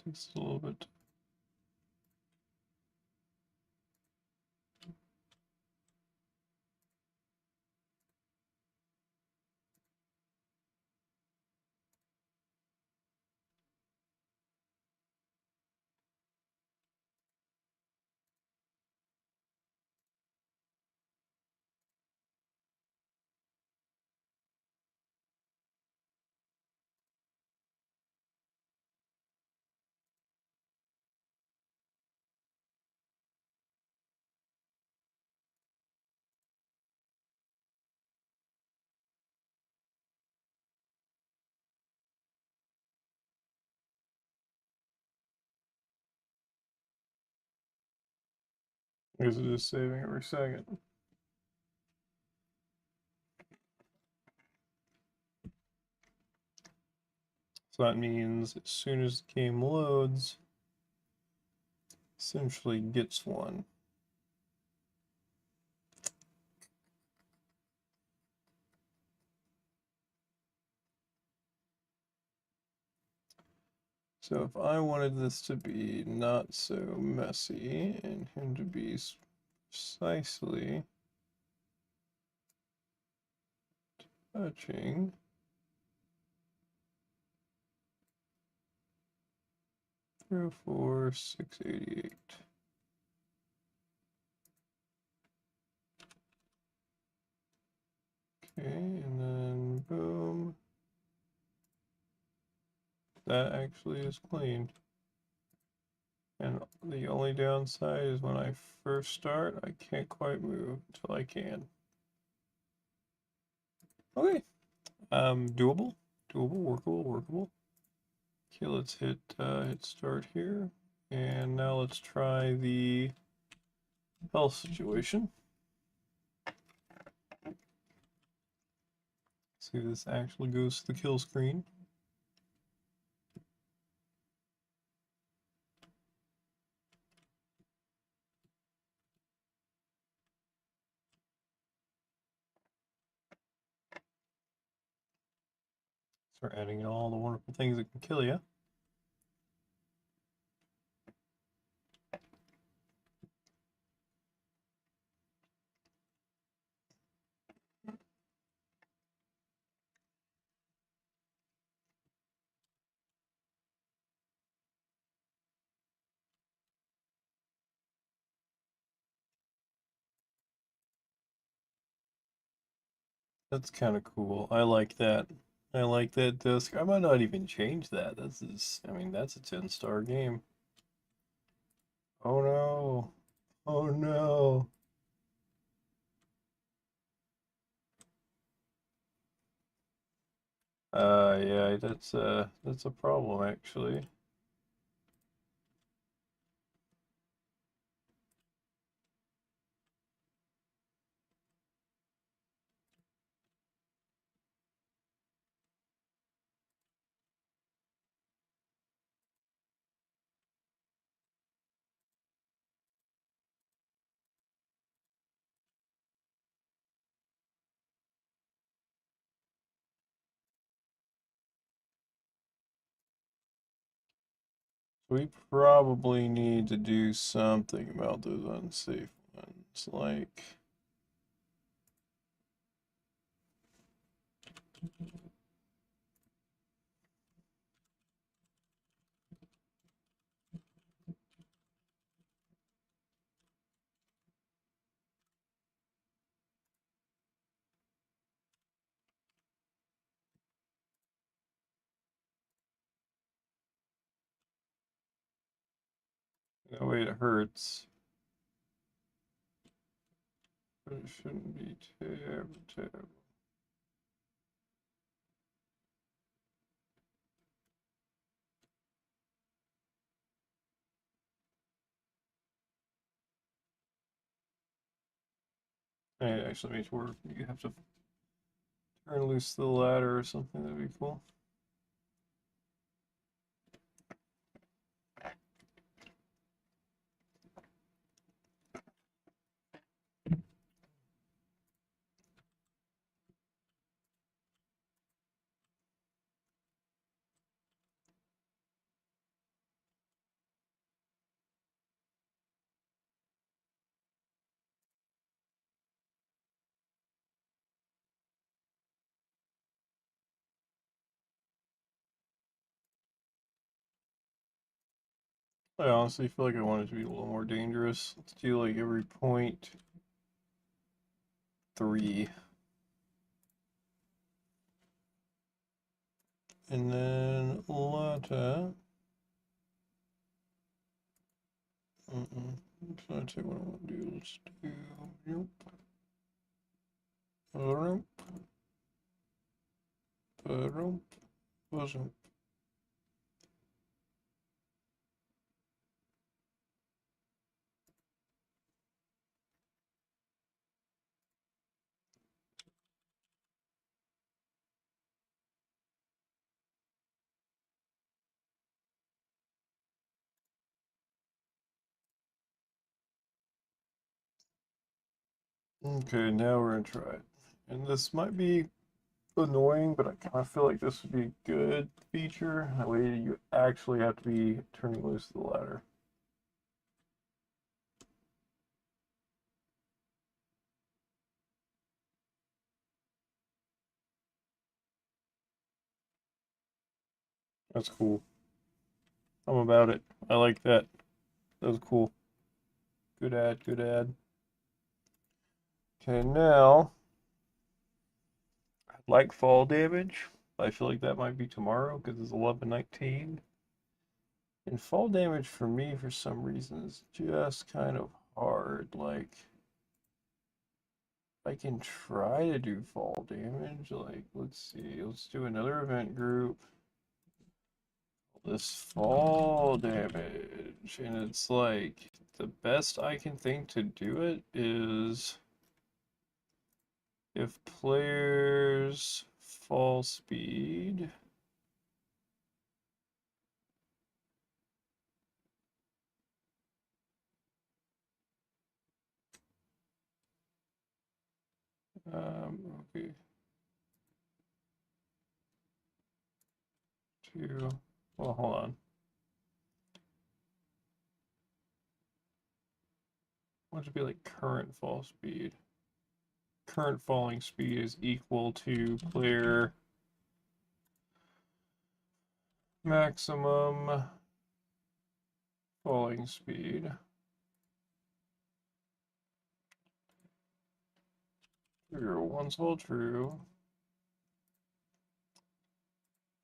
[SPEAKER 1] Takes a little bit. I guess it's just saving every second. So that means as soon as the game loads, essentially gets one. So if I wanted this to be not so messy and him to be precisely touching, 304, 688. Okay, and then boom. That actually is cleaned. And the only downside is when I first start, I can't quite move until I can. Okay. Doable, workable. Okay, let's hit start here. And now let's try the health situation. See if this actually goes to the kill screen. Start adding in all the wonderful things that can kill you. That's kind of cool. I like that. I like that disc. I might not even change that. I mean, that's a 10-star game. Oh no. Oh no. Yeah, that's a problem actually. We probably need to do something about those unsafe ones, like that way it hurts, but it shouldn't be terrible. It actually makes work. You have to turn loose the ladder or something. That'd be cool. I honestly feel like I want it to be a little more dangerous. Let's do like every 0.3. And then Lata. Let's not take what I want to do. Let's do. Nope. Nope. Nope. Wasn't. Okay, now we're gonna try it. And this might be annoying, but I kind of feel like this would be a good feature. That way you actually have to be turning loose the ladder. That's cool. I'm about it. I like that. That was cool. Good ad, good ad. Okay, now I'd like fall damage. I feel like that might be tomorrow because it's 11:19. And fall damage for me, for some reason, is just kind of hard. Like, I can try to do fall damage. Like, let's see. Let's do another event group. This fall damage. And it's like, the best I can think to do it is if players fall speed. Okay. Two. Well, hold on. What would be like current fall speed? Current falling speed is equal to player maximum falling speed. True. One's all true.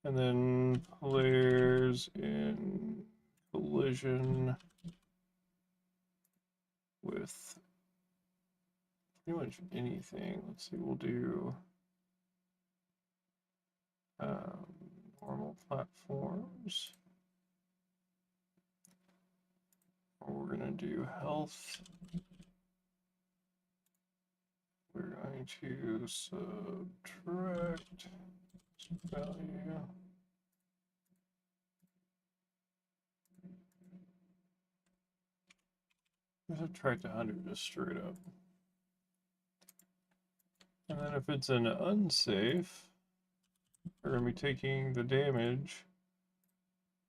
[SPEAKER 1] And then players in collision with pretty much anything. Let's see, we'll do um, normal platforms. We're going to do health. We're going to subtract value. Subtract 100 just straight up. And then if it's an unsafe, we're going to be taking the damage.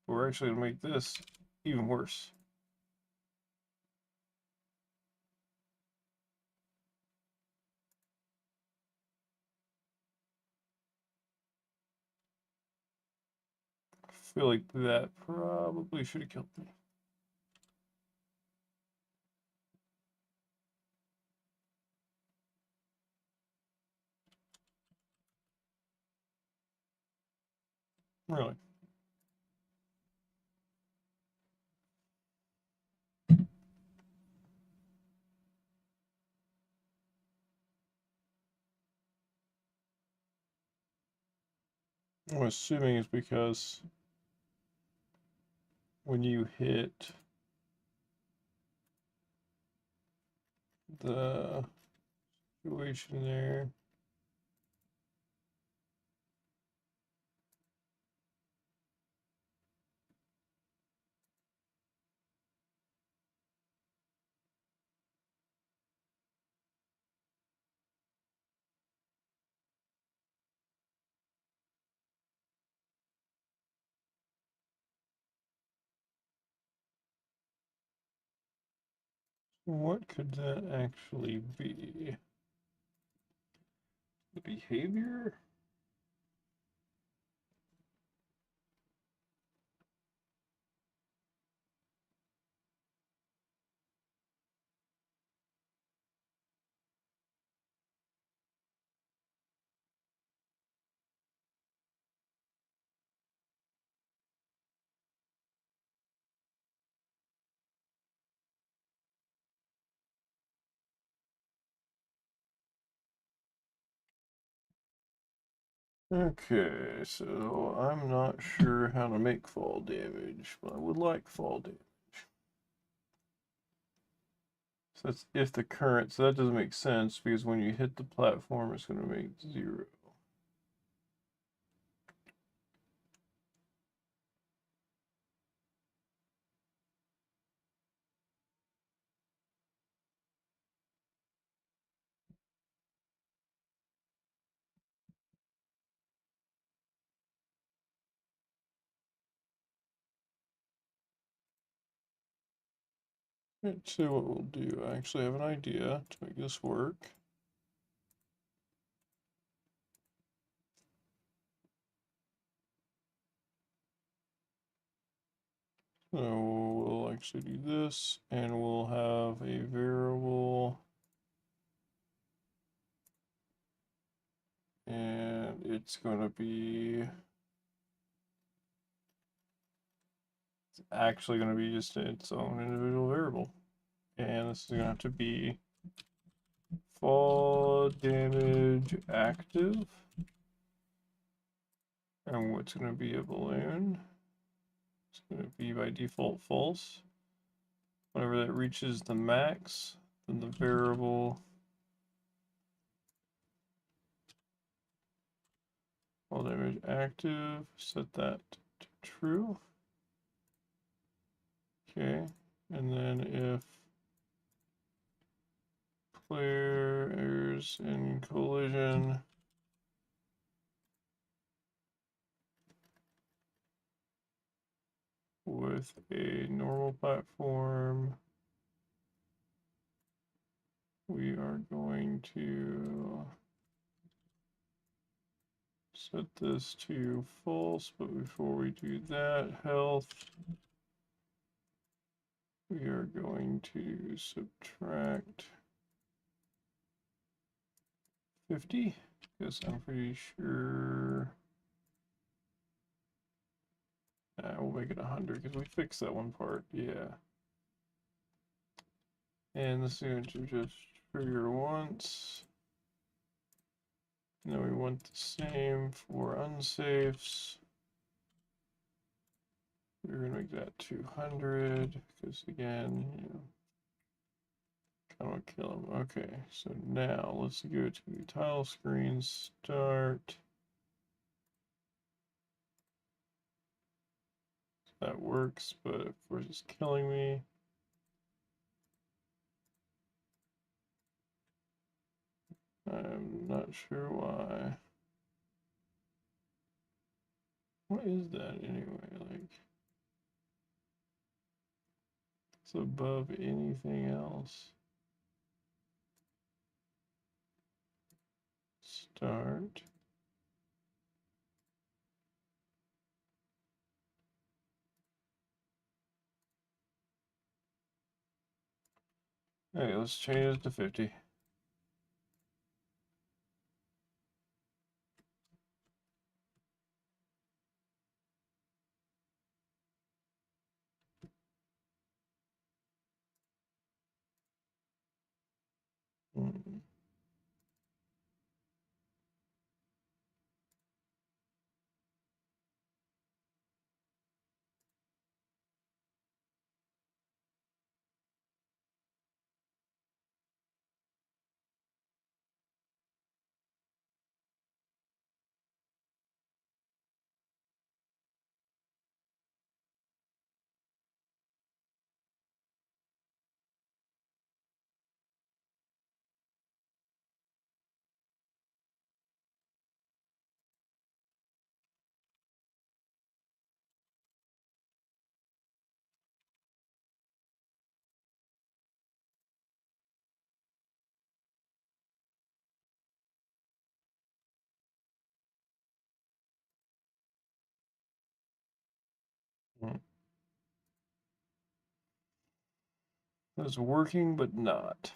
[SPEAKER 1] But we're actually going to make this even worse. I feel like that probably should have killed me. Really. I'm assuming it's because when you hit the situation there, what could that actually be? The behavior? Okay, so I'm not sure how to make fall damage, but I would like fall damage. So that's if the current, so that doesn't make sense because when you hit the platform, it's going to make 0. Let's see what we'll do. I actually have an idea to make this work. So we'll actually do this, and we'll have a variable, and it's going to be actually going to be just its own individual variable. And this is going to have to be fall damage active. And what's going to be a balloon? It's going to be by default false. Whenever that reaches the max, then the variable fall damage active, set that to true. Okay, and then if players in collision with a normal platform, we are going to set this to false, but before we do that, health, we are going to subtract 50, because I'm pretty sure we'll make it 100 because we fixed that one part, yeah. And this is going to just trigger once. And then we want the same for unsafes. We're going to make that 200 because, again, you know, kind of kill them. Okay, so now let's go to the tile screen, start. That works, but of course it's killing me. I'm not sure why. What is that anyway? Like, it's above anything else. Start. Okay, let's change it to 50. Hmm. That's working, but not.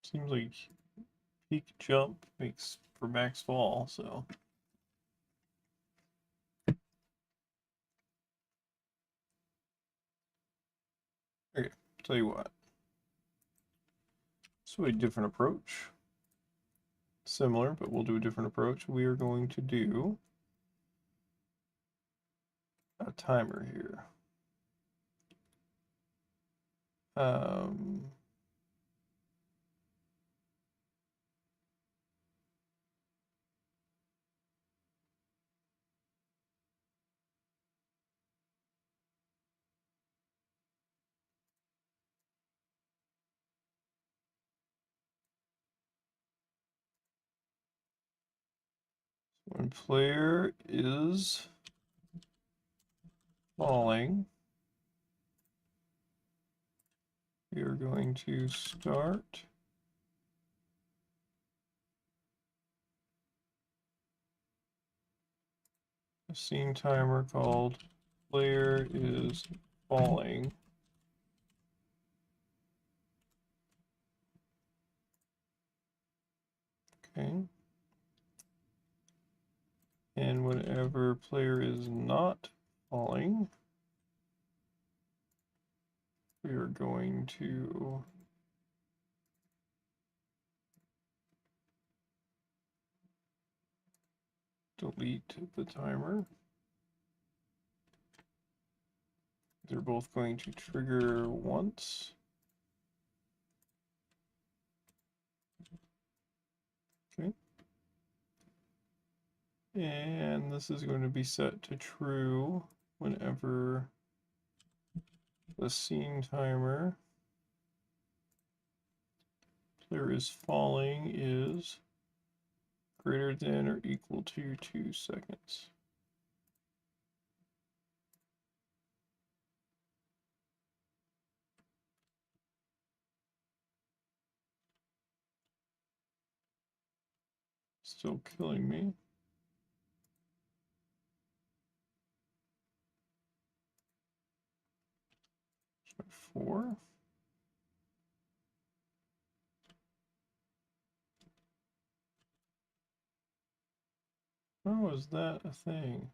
[SPEAKER 1] Seems like peak jump makes for max fall, so. Okay, tell you what. So a different approach. Similar, but we'll do a different approach. We are going to do a timer here. Um, When player is falling, we are going to start a scene timer called player is falling. Okay. And whenever player is not falling, we are going to delete the timer. They're both going to trigger once. Okay. And this is going to be set to true whenever the scene timer player is falling is greater than or equal to 2 seconds. Still killing me. Try 4. How is that a thing?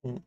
[SPEAKER 1] Hmm.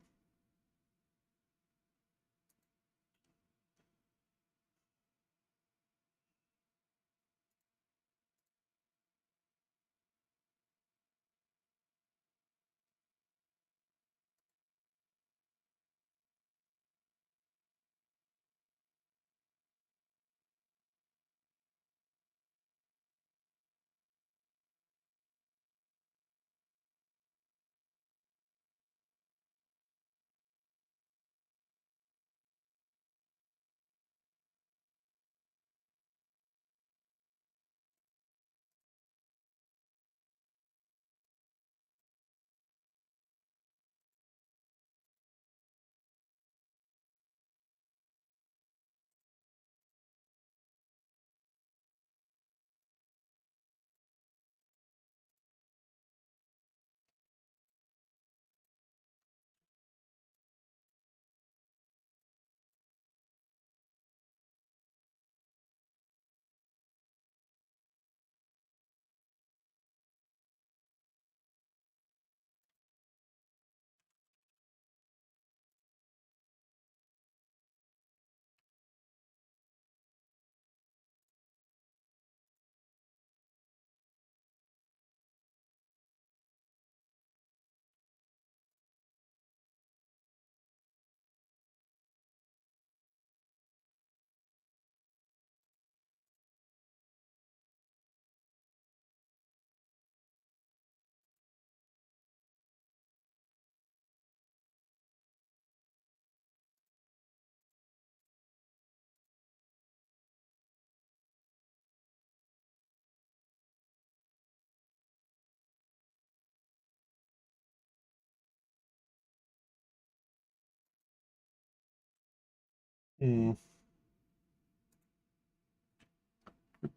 [SPEAKER 1] Hmm.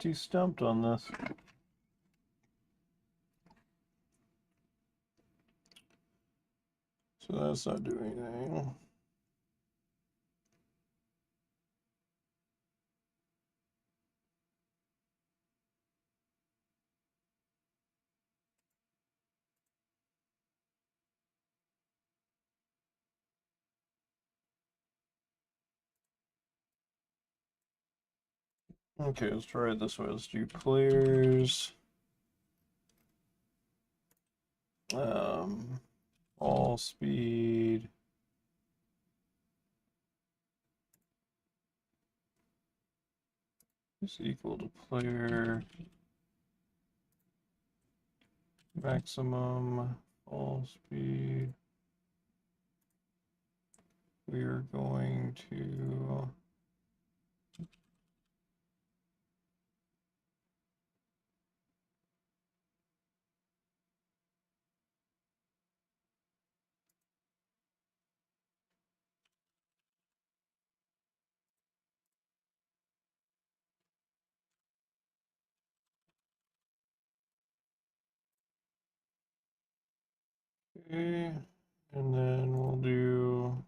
[SPEAKER 1] too stumped on this. So that's not doing anything. Okay, let's try it this way. Let's do players. All speed. Is equal to player maximum all speed. We are going to okay, and then we'll do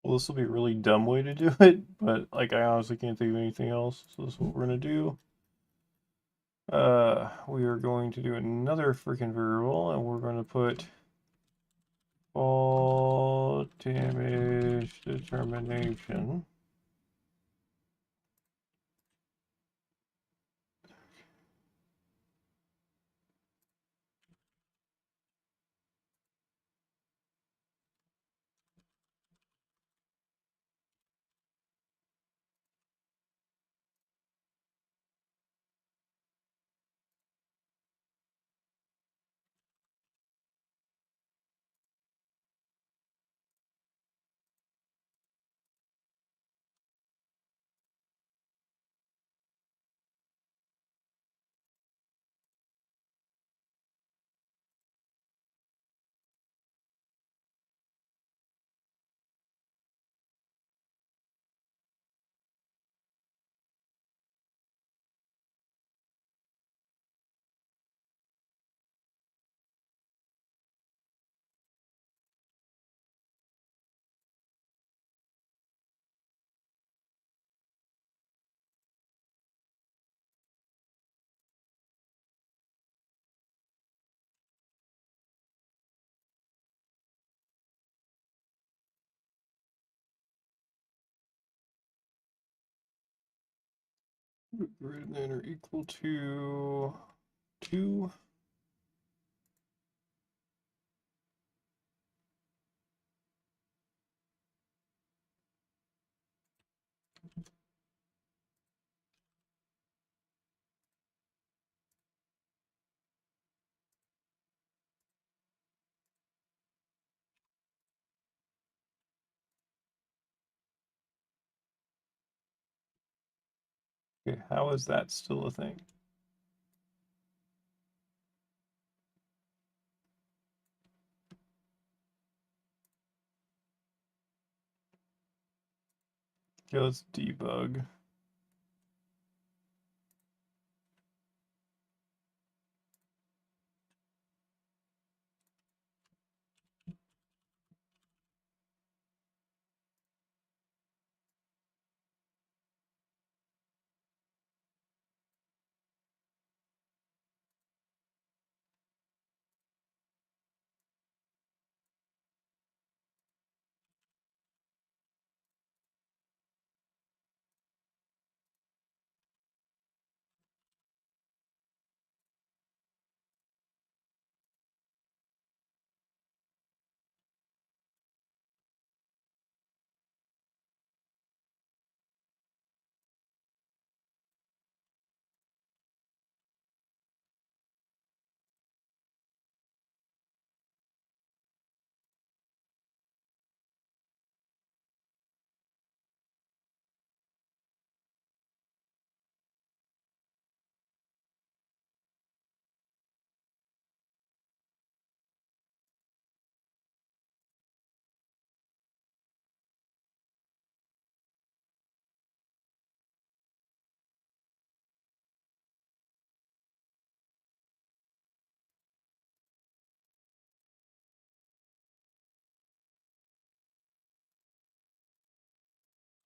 [SPEAKER 1] well, this will be a really dumb way to do it, but like I honestly can't think of anything else. So this is what we're gonna do. We are going to do another freaking variable, and we're gonna put fall damage determination. greater than or equal to 2. Okay, how is that still a thing? Okay, let's debug.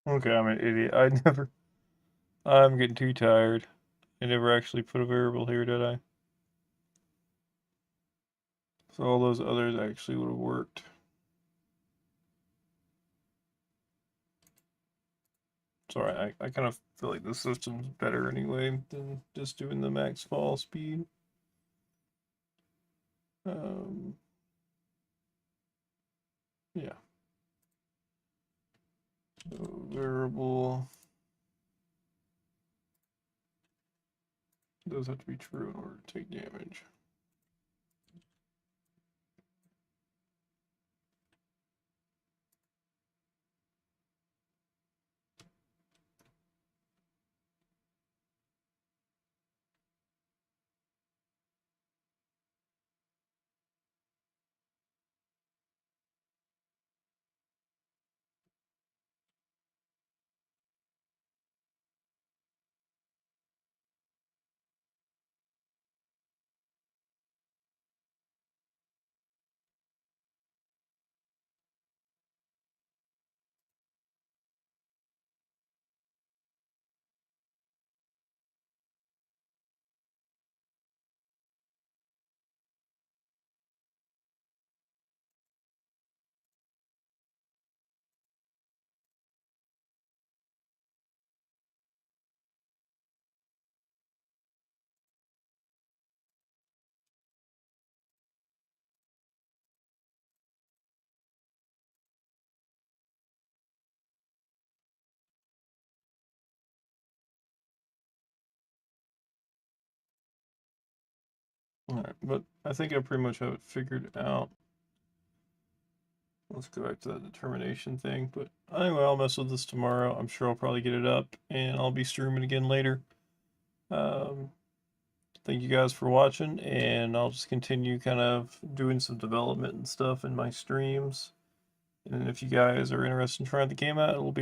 [SPEAKER 1] Okay, I'm an idiot. I'm getting too tired. I never actually put a variable here, did I? So all those others actually would have worked. Sorry, I kind of feel like the system's better anyway than just doing the max fall speed. Yeah. So variable does have to be true in order to take damage. Alright, but I think I pretty much have it figured out. Let's go back to that determination thing. But anyway, I'll mess with this tomorrow. I'm sure I'll probably get it up and I'll be streaming again later. Thank you guys for watching, and I'll just continue kind of doing some development and stuff in my streams. And if you guys are interested in trying the game out, it'll be